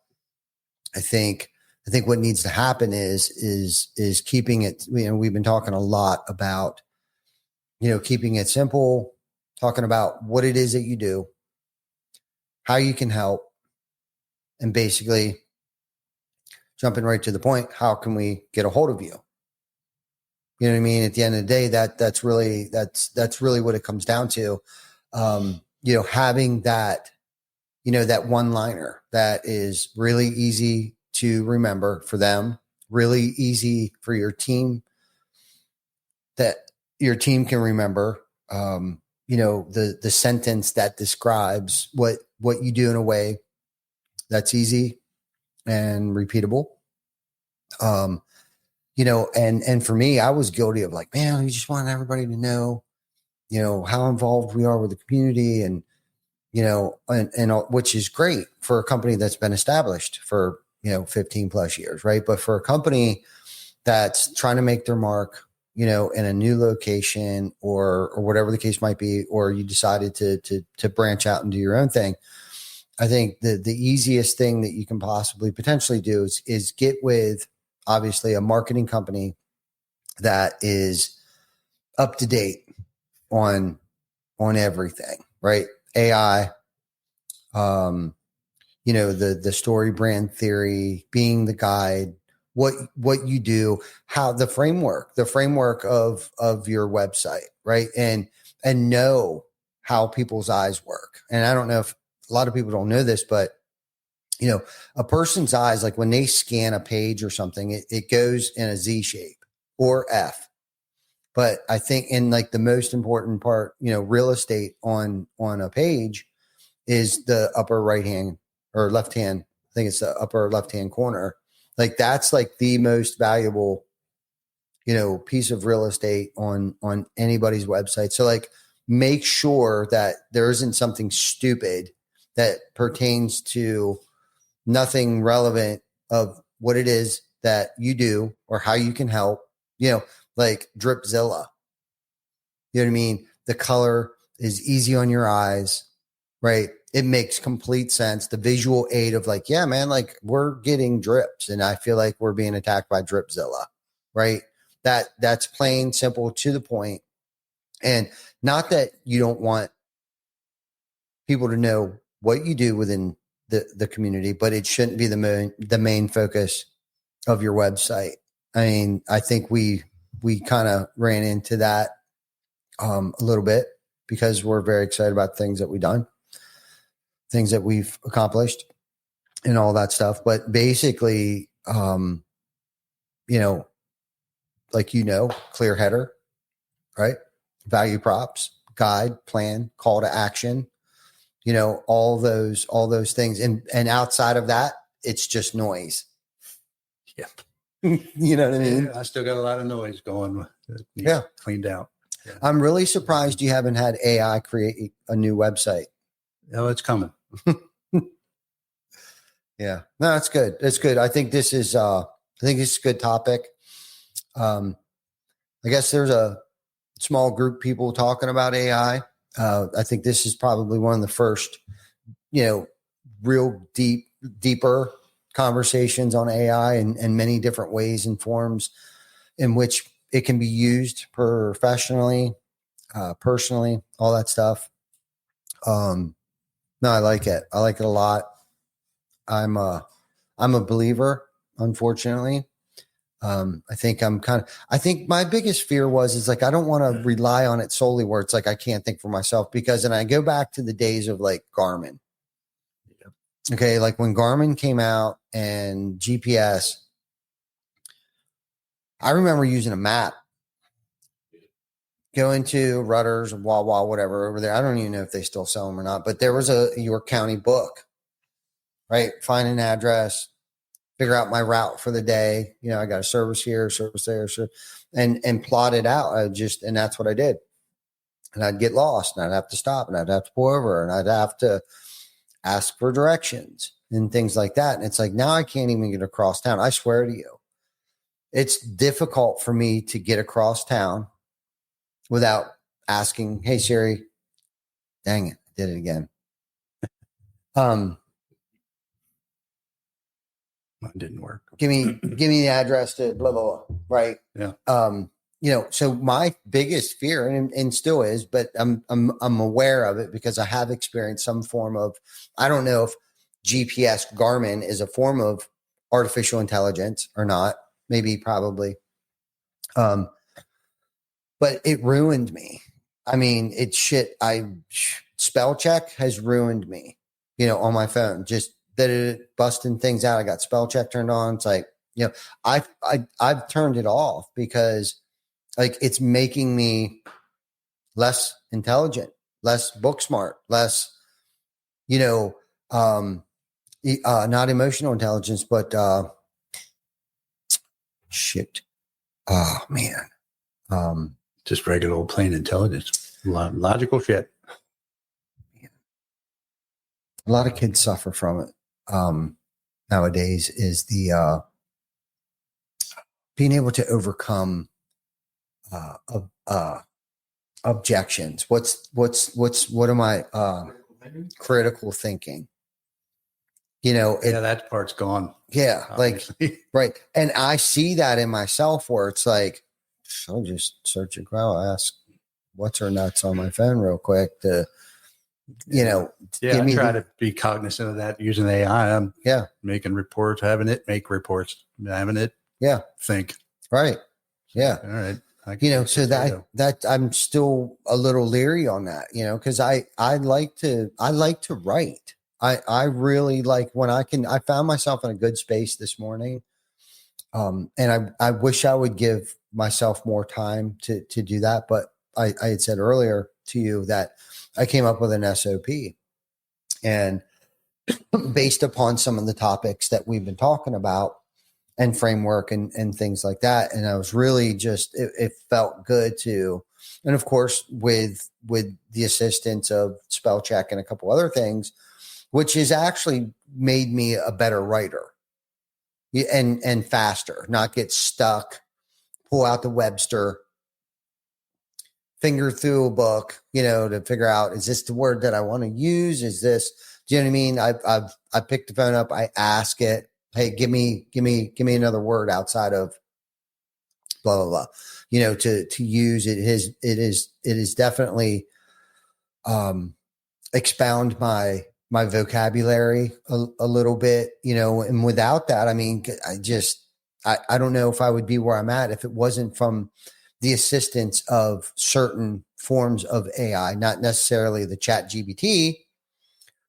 I think what needs to happen is keeping it, we've been talking a lot about, keeping it simple, talking about what it is that you do, how you can help, and basically jumping right to the point, how can we get a hold of you? You know what I mean? At the end of the day, that's really what it comes down to. Having that, that one-liner that is really easy to remember for them, really easy for your team, that your team can remember, the sentence that describes what you do in a way that's easy and repeatable. And for me, I was guilty of like, man, we just want everybody to know, how involved we are with the community, and, which is great for a company that's been established for, 15 plus years. Right. But for a company that's trying to make their mark, in a new location or whatever the case might be, or you decided to branch out and do your own thing, I think the easiest thing that you can possibly potentially do is get with, obviously, a marketing company that is up to date on everything, right? AI, the StoryBrand theory, being the guide, what you do, how the framework of your website, right? And know how people's eyes work. And I don't know if a lot of people don't know this, but a person's eyes, like when they scan a page or something, it goes in a Z shape or F. But I think in like the most important part, real estate on a page is the upper right hand or left hand. I think it's the upper left hand corner. Like that's like the most valuable, piece of real estate on anybody's website. So like make sure that there isn't something stupid that pertains to nothing relevant of what it is that you do or how you can help, like Dripzilla. You know what I mean? The color is easy on your eyes, right? It makes complete sense. The visual aid of like, yeah, man, like we're getting drips and I feel like we're being attacked by Dripzilla, right? That's plain, simple, to the point. And not that you don't want people to know what you do within the community, but it shouldn't be the main focus of your website. I mean, I think we kind of ran into that a little bit because we're very excited about things that we've done, things that we've accomplished and all that stuff. But basically, clear header, right? Value props, guide, plan, call to action, all those things. And outside of that, it's just noise. Yep. You know what I mean? Yeah, I still got a lot of noise going. Cleaned out. Yeah. I'm really surprised you haven't had AI create a new website. Oh, it's coming. Yeah, no, that's good. That's good. I think this is a good topic. I guess there's a small group of people talking about AI. I think this is probably one of the first, real deeper conversations on AI and many different ways and forms in which it can be used professionally, personally, all that stuff. No, I like it. I like it a lot. I'm a believer, unfortunately. I think my biggest fear is like, I don't want to rely on it solely where it's like, I can't think for myself, because then I go back to the days of like Garmin. Yep. Okay. Like when Garmin came out and GPS, I remember using a map go into Rutter's, Wawa, whatever over there. I don't even know if they still sell them or not, but there was a York County book, right? Find an address, figure out my route for the day. You know, I got a service here, service there, and plot it out. And that's what I did. And I'd get lost and I'd have to stop and I'd have to pull over and I'd have to ask for directions and things like that. And it's like, now I can't even get across town. I swear to you, it's difficult for me to get across town without asking, hey, Siri, dang it, I did it again. That didn't work. Give me the address to blah, blah, blah. Right. Yeah. You know, so my biggest fear and still is, but I'm aware of it because I have experienced some form of, I don't know if GPS Garmin is a form of artificial intelligence or not, maybe probably. But it ruined me. I mean, it's shit. Spell check has ruined me, you know, on my phone, just busting things out. I got spell check turned on. It's like, you know, I've turned it off because like it's making me less intelligent, less book smart, less, you know, not emotional intelligence, but shit. Oh man. Just regular old plain intelligence. Logical shit. A lot of kids suffer from it nowadays is the being able to overcome objections. What am I critical thinking? You know, Yeah, that part's gone. yeah, obviously. like right. And I see that in myself where it's like, I'll just search a crowd, ask what's her nuts on my phone real quick to, you know, Yeah, give I me try to be cognizant of that using AI. I'm making reports, having it make reports, having it think. right. Yeah. All right. You know, so that I'm still a little leery on that, you know, because I like to write. I really like when I found myself in a good space this morning. And I wish I would give myself more time to do that. But I had said earlier to you that I came up with an SOP and based upon some of the topics that we've been talking about and framework and things like that. And I was really just, it felt good to, and of course with the assistance of spell check and a couple other things, which has actually made me a better writer and faster, not get stuck, pull out the Webster, finger through a book, you know, to figure out, is this the word that I want to use? Is this, do you know what I mean? I picked the phone up, I ask it, hey, give me another word outside of blah, blah, blah, you know, to use it is definitely, expound my vocabulary a little bit, you know, and without that, I mean, I don't know if I would be where I'm at if it wasn't from the assistance of certain forms of AI, not necessarily the chat GBT,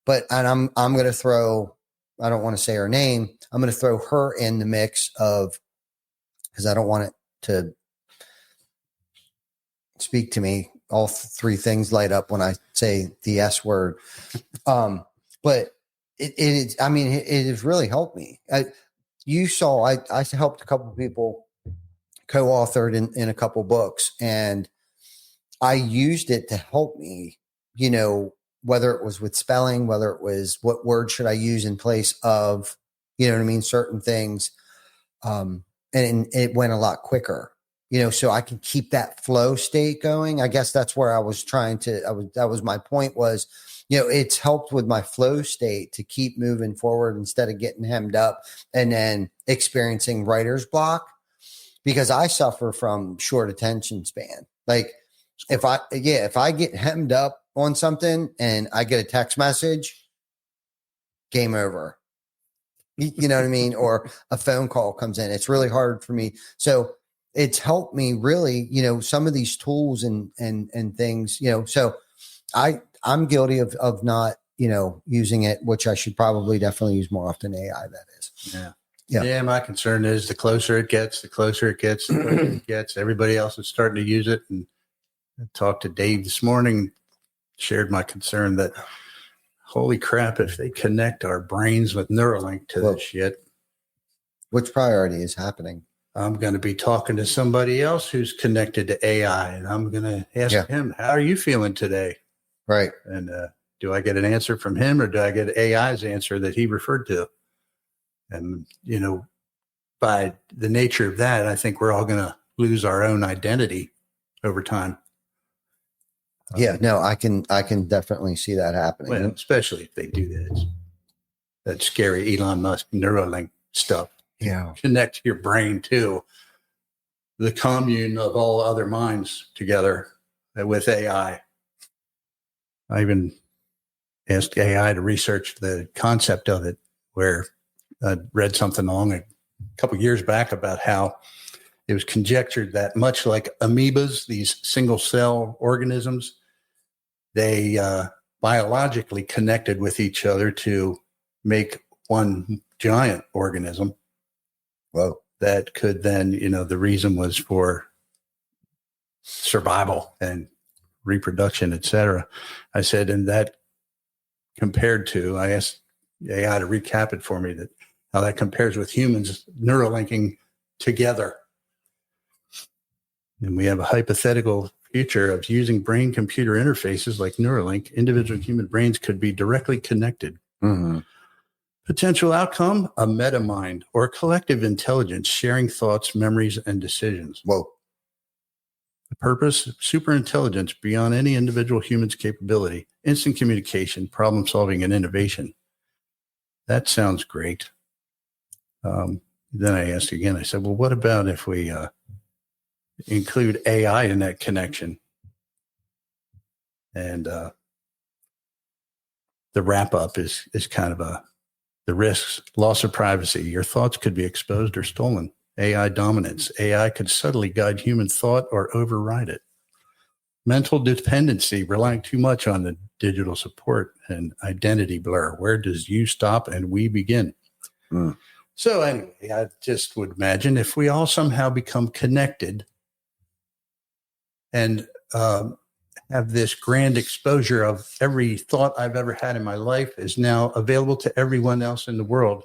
but, and I'm going to throw, I don't want to say her name. I'm going to throw her in the mix of, because I don't want it to speak to me. All three things light up when I say the S word. But it has really helped me. You saw, I helped a couple of people, co-authored in a couple books, and I used it to help me, you know, whether it was with spelling, whether it was what word should I use in place of, you know what I mean, certain things. And it went a lot quicker, you know, so I can keep that flow state going. I guess that's where I was trying to, that was my point was, you know, it's helped with my flow state to keep moving forward instead of getting hemmed up and then experiencing writer's block, because I suffer from short attention span. Like if I get hemmed up on something and I get a text message, game over. You know what I mean? Or a phone call comes in. It's really hard for me. So it's helped me really, you know, some of these tools and things, you know, so I'm guilty of not, you know, using it, which I should probably definitely use more often. AI, that is. Yeah. My concern is the closer it gets, the further it gets, everybody else is starting to use it. And I talked to Dave this morning, shared my concern that, holy crap, if they connect our brains with Neuralink to Well, this shit, Which priority is happening? I'm going to be talking to somebody else who's connected to AI, and I'm going to ask him, how are you feeling today? Right. And do I get an answer from him, or do I get AI's answer that he referred to? And, by the nature of that, I think we're all going to lose our own identity over time. Yeah, no, I can definitely see that happening. Well, especially if they do that scary Elon Musk Neuralink stuff. Yeah. Connect your brain to the commune of all other minds together with AI. I even asked AI to research the concept of it, where I read something along a couple of years back about how it was conjectured that much like amoebas, these single cell organisms, they biologically connected with each other to make one giant organism. Whoa. That could then, the reason was for survival and reproduction, et cetera. I said, and that compared to, I asked AI to recap it for me, that how that compares with humans neurolinking together. And we have a hypothetical future of using brain-computer interfaces like Neuralink. Individual human brains could be directly connected. Mm-hmm. Potential outcome, a metamind or collective intelligence, sharing thoughts, memories, and decisions. Whoa. The purpose, superintelligence beyond any individual human's capability, instant communication, problem solving, and innovation. That sounds great. Then I asked again, I said, well, what about if we include AI in that connection? And the wrap up is kind of the risks, loss of privacy. Your thoughts could be exposed or stolen. AI dominance. AI could subtly guide human thought or override it. Mental dependency, relying too much on the digital support, and identity blur. Where does you stop and we begin? Mm. So anyway, I just would imagine if we all somehow become connected and have this grand exposure of every thought I've ever had in my life is now available to everyone else in the world.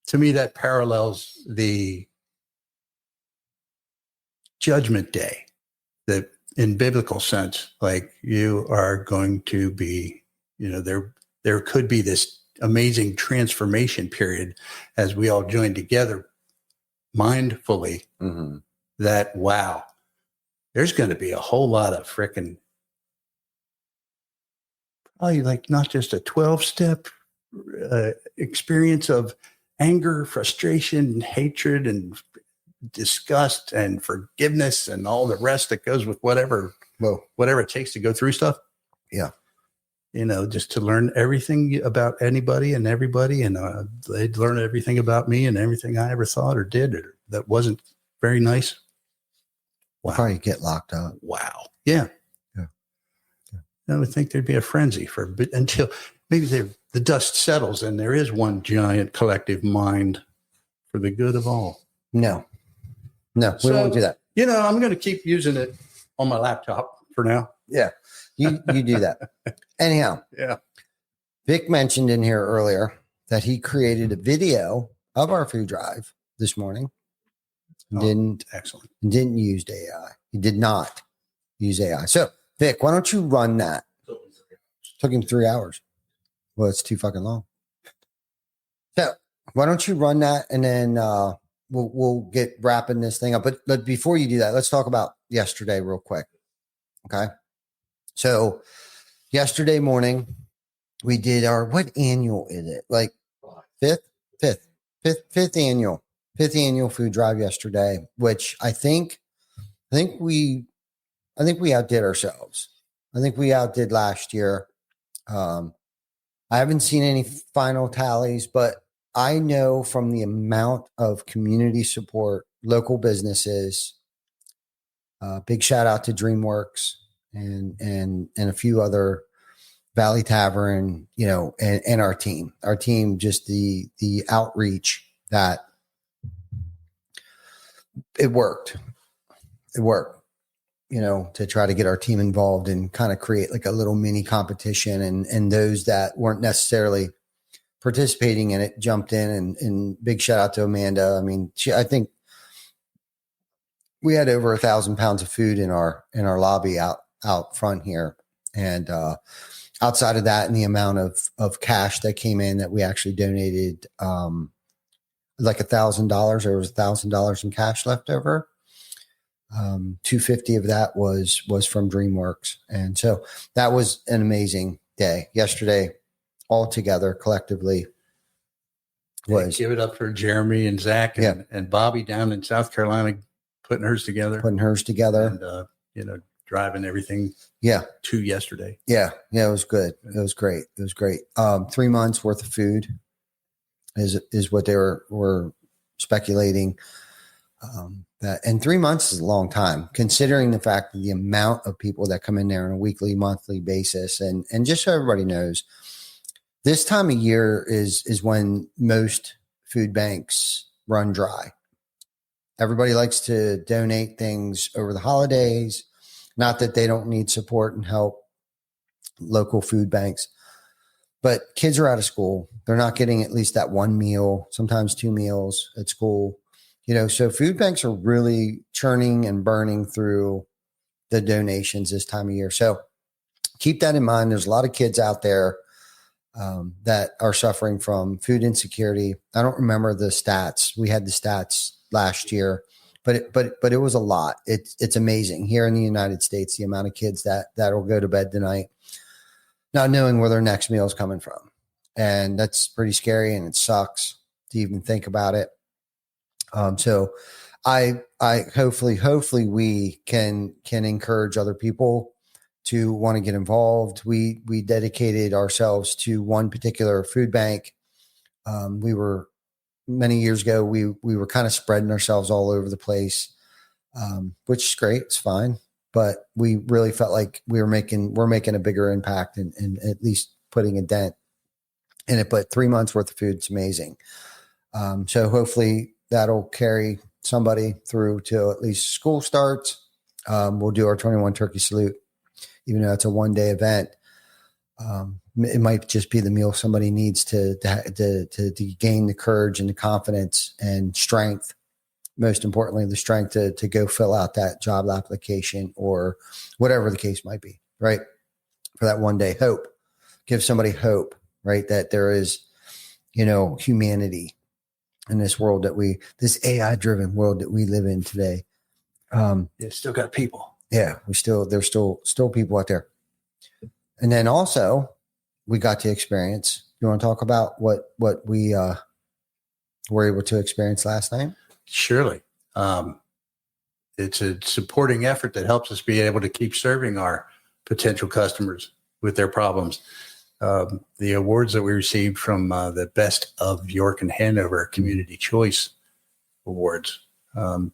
To me, that parallels the judgment day, that in biblical sense, like you are going to be, there could be this amazing transformation period as we all join together mindfully. Mm-hmm. That, wow, there's going to be a whole lot of frickin', probably like not just a 12-step experience of anger, frustration, hatred, and disgust and forgiveness and all the rest that goes with whatever it takes to go through stuff. Yeah. Just to learn everything about anybody and everybody. And they'd learn everything about me and everything I ever thought or did that wasn't very nice. Wow. Probably get locked up. Wow. Yeah. Yeah. I would think there'd be a frenzy until maybe the dust settles and there is one giant collective mind for the good of all. No, we won't do that. I'm going to keep using it on my laptop for now. Yeah, you do that. Anyhow, Yeah. Vic mentioned in here earlier that he created a video of our food drive this morning. Excellent. Didn't use AI. He did not use AI. So, Vic, why don't you run that? Took him 3 hours. Well, it's too fucking long. So, why don't you run that, and then we'll get wrapping this thing up. But before you do that, let's talk about yesterday real quick. Okay. So, yesterday morning, we did what annual is it? Like fifth annual food drive yesterday, which I think we outdid ourselves. I think we outdid last year. I haven't seen any final tallies, but I know from the amount of community support, local businesses, big shout out to DreamWorks and a few other, Valley Tavern, and our team, just the outreach that it worked. to try to get our team involved and kind of create like a little mini competition, and those that weren't necessarily participating in it jumped in, and big shout out to Amanda. I mean, I think we had over 1,000 pounds of food in our lobby out front here. And, outside of that, and the amount of cash that came in that we actually donated, like $1,000, there was $1,000 in cash left over. 250 of that was from DreamWorks. And so that was an amazing day yesterday, all together collectively. Was give it up for Jeremy and Zach and Bobby down in South Carolina, putting hers together, and, driving everything to yesterday. Yeah. It was good. It was great. 3 months worth of food is what they were speculating. And 3 months is a long time, considering the fact that the amount of people that come in there on a weekly, monthly basis. And just so everybody knows, this time of year is when most food banks run dry. Everybody likes to donate things over the holidays. Not that they don't need support and help local food banks, but kids are out of school. They're not getting at least that one meal, sometimes 2 meals at school. So food banks are really churning and burning through the donations this time of year. So keep that in mind. There's a lot of kids out there that are suffering from food insecurity. I don't remember the stats. We had the stats last year, but it was a lot. It's amazing here in the United States, the amount of kids that will go to bed tonight not knowing where their next meal is coming from. And that's pretty scary, and it sucks to even think about it. So I hopefully we can encourage other people to want to get involved. We dedicated ourselves to one particular food bank. We were many years ago, we were kind of spreading ourselves all over the place, which is great. It's fine. But we really felt like we're making a bigger impact and at least putting a dent in it. But 3 months worth of food is amazing. So hopefully that'll carry somebody through to at least school starts. We'll do our 21 turkey salute, even though it's a 1-day event. It might just be the meal somebody needs to gain the courage and the confidence and strength. Most importantly, the strength to go fill out that job application or whatever the case might be, right? For that 1 day hope, give somebody hope, right? That there is, humanity in this world this AI driven world that we live in today. Still got people. Yeah, there's still people out there. And then also we got to experience, you want to talk about what we were able to experience last night? Surely. It's a supporting effort that helps us be able to keep serving our potential customers with their problems. The awards that we received from the Best of York and Hanover Community Choice Awards goes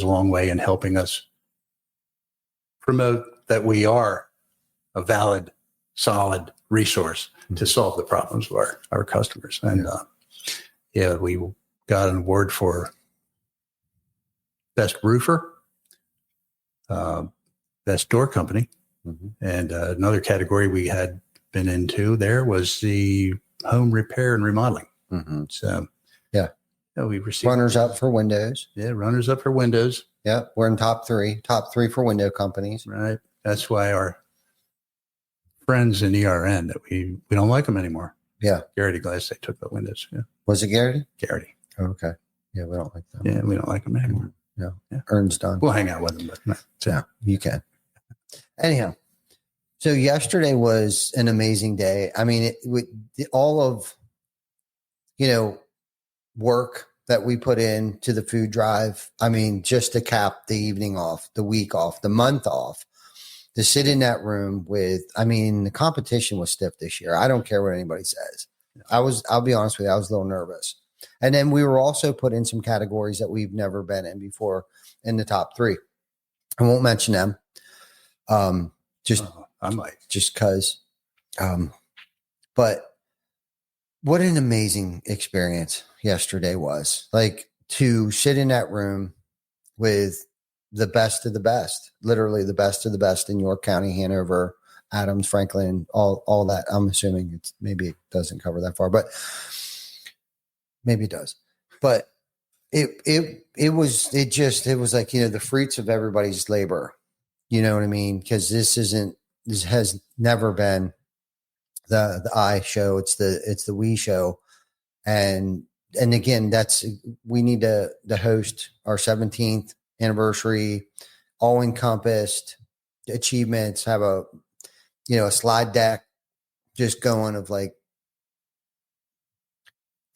a long way in helping us promote that we are a valid, solid resource to solve the problems of our customers. And we got an award for Best Roofer, Best Door Company. Mm-hmm. And another category we had been into there was the home repair and remodeling. Mm-hmm. So, we received runners up for windows. Yeah, runners up for windows. Yeah, we're in top three for window companies. Right. That's why our friends in ERN that we don't like them anymore. Yeah. Garrity Glass, they took the windows. Yeah. Was it Garrity? Garrity. Oh, okay. Yeah, we don't like them. Yeah, we don't like them anymore. Yeah. Ern's done. We'll hang out with them, but yeah, you can. Anyhow, so yesterday was an amazing day. I mean, all of, work that we put into the food drive. I mean, just to cap the evening off, the week off, the month off, to sit in that room the competition was stiff this year. I don't care what anybody says. I'll be honest with you, I was a little nervous. And then we were also put in some categories that we've never been in before in the top 3. I won't mention them. I might just cause, but what an amazing experience yesterday was, like, to sit in that room with the best of the best, literally the best of the best in York County, Hanover, Adams, Franklin, all that. I'm assuming maybe it doesn't cover that far, but maybe it does. But it was like, the fruits of everybody's labor. You know what I mean? Because this has never been the I show. It's the we show. And again, we need to host our 17th anniversary, all encompassed achievements, have a slide deck just going of like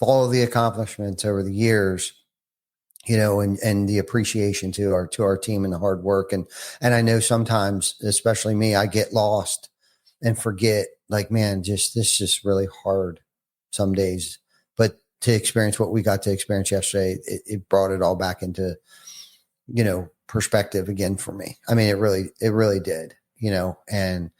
all of the accomplishments over the years, and the appreciation to our team and the hard work. And I know sometimes, especially me, I get lost and forget, like, man, this is just really hard some days. But to experience what we got to experience yesterday, it brought it all back into, perspective again for me. I mean, it really did, and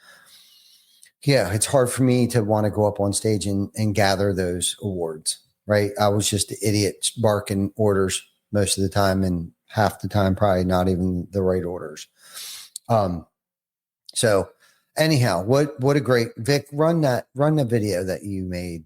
yeah, it's hard for me to want to go up on stage and gather those awards, right? I was just the idiot barking orders most of the time, and half the time probably not even the right orders. So anyhow, what a great, Vic, run the video that you made.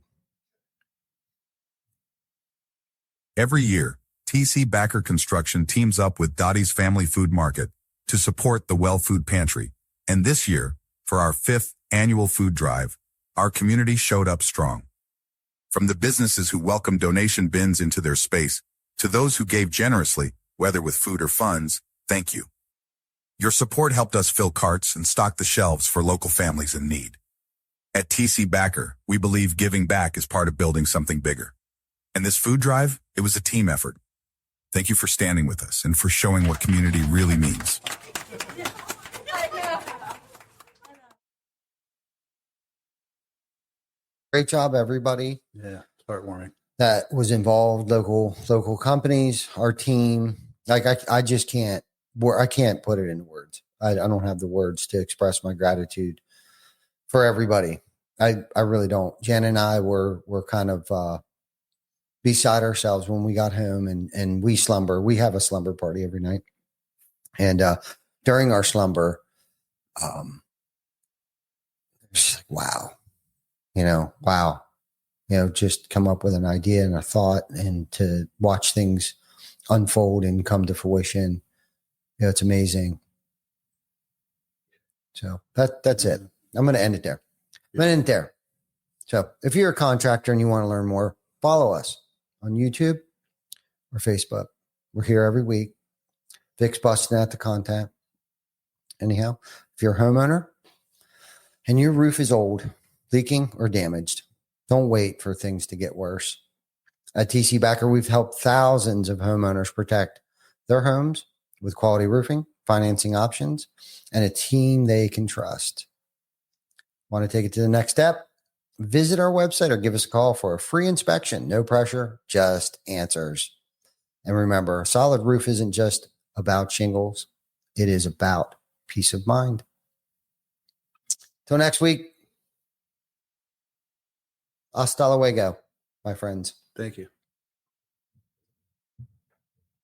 Every year, TC Backer Construction teams up with Dottie's Family Food Market to support the Well Food Pantry. And this year, for our 5th annual food drive, our community showed up strong. From the businesses who welcomed donation bins into their space to those who gave generously, whether with food or funds, thank you. Your support helped us fill carts and stock the shelves for local families in need. At TC Backer, we believe giving back is part of building something bigger. And this food drive, it was a team effort. Thank you for standing with us and for showing what community really means. Great job, everybody. Yeah, heartwarming. That was involved, local companies, our team. Like I just can't put it into words. I don't have the words to express my gratitude for everybody. I really don't. Jen and I were kind of beside ourselves when we got home, and we slumber. We have a slumber party every night. And during our slumber, it's like, wow. Just come up with an idea and a thought, and to watch things unfold and come to fruition. It's amazing. So that's it. I'm going to end it there. So if you're a contractor and you want to learn more, follow us on YouTube or Facebook. We're here every week. Vic's busting out the content. Anyhow, if you're a homeowner and your roof is old, leaking, or damaged, don't wait for things to get worse. At TC Backer, we've helped thousands of homeowners protect their homes with quality roofing, financing options, and a team they can trust. Want to take it to the next step? Visit our website or give us a call for a free inspection. No pressure, just answers. And remember, a solid roof isn't just about shingles. It is about peace of mind. Till next week. Hasta luego, my friends. Thank you.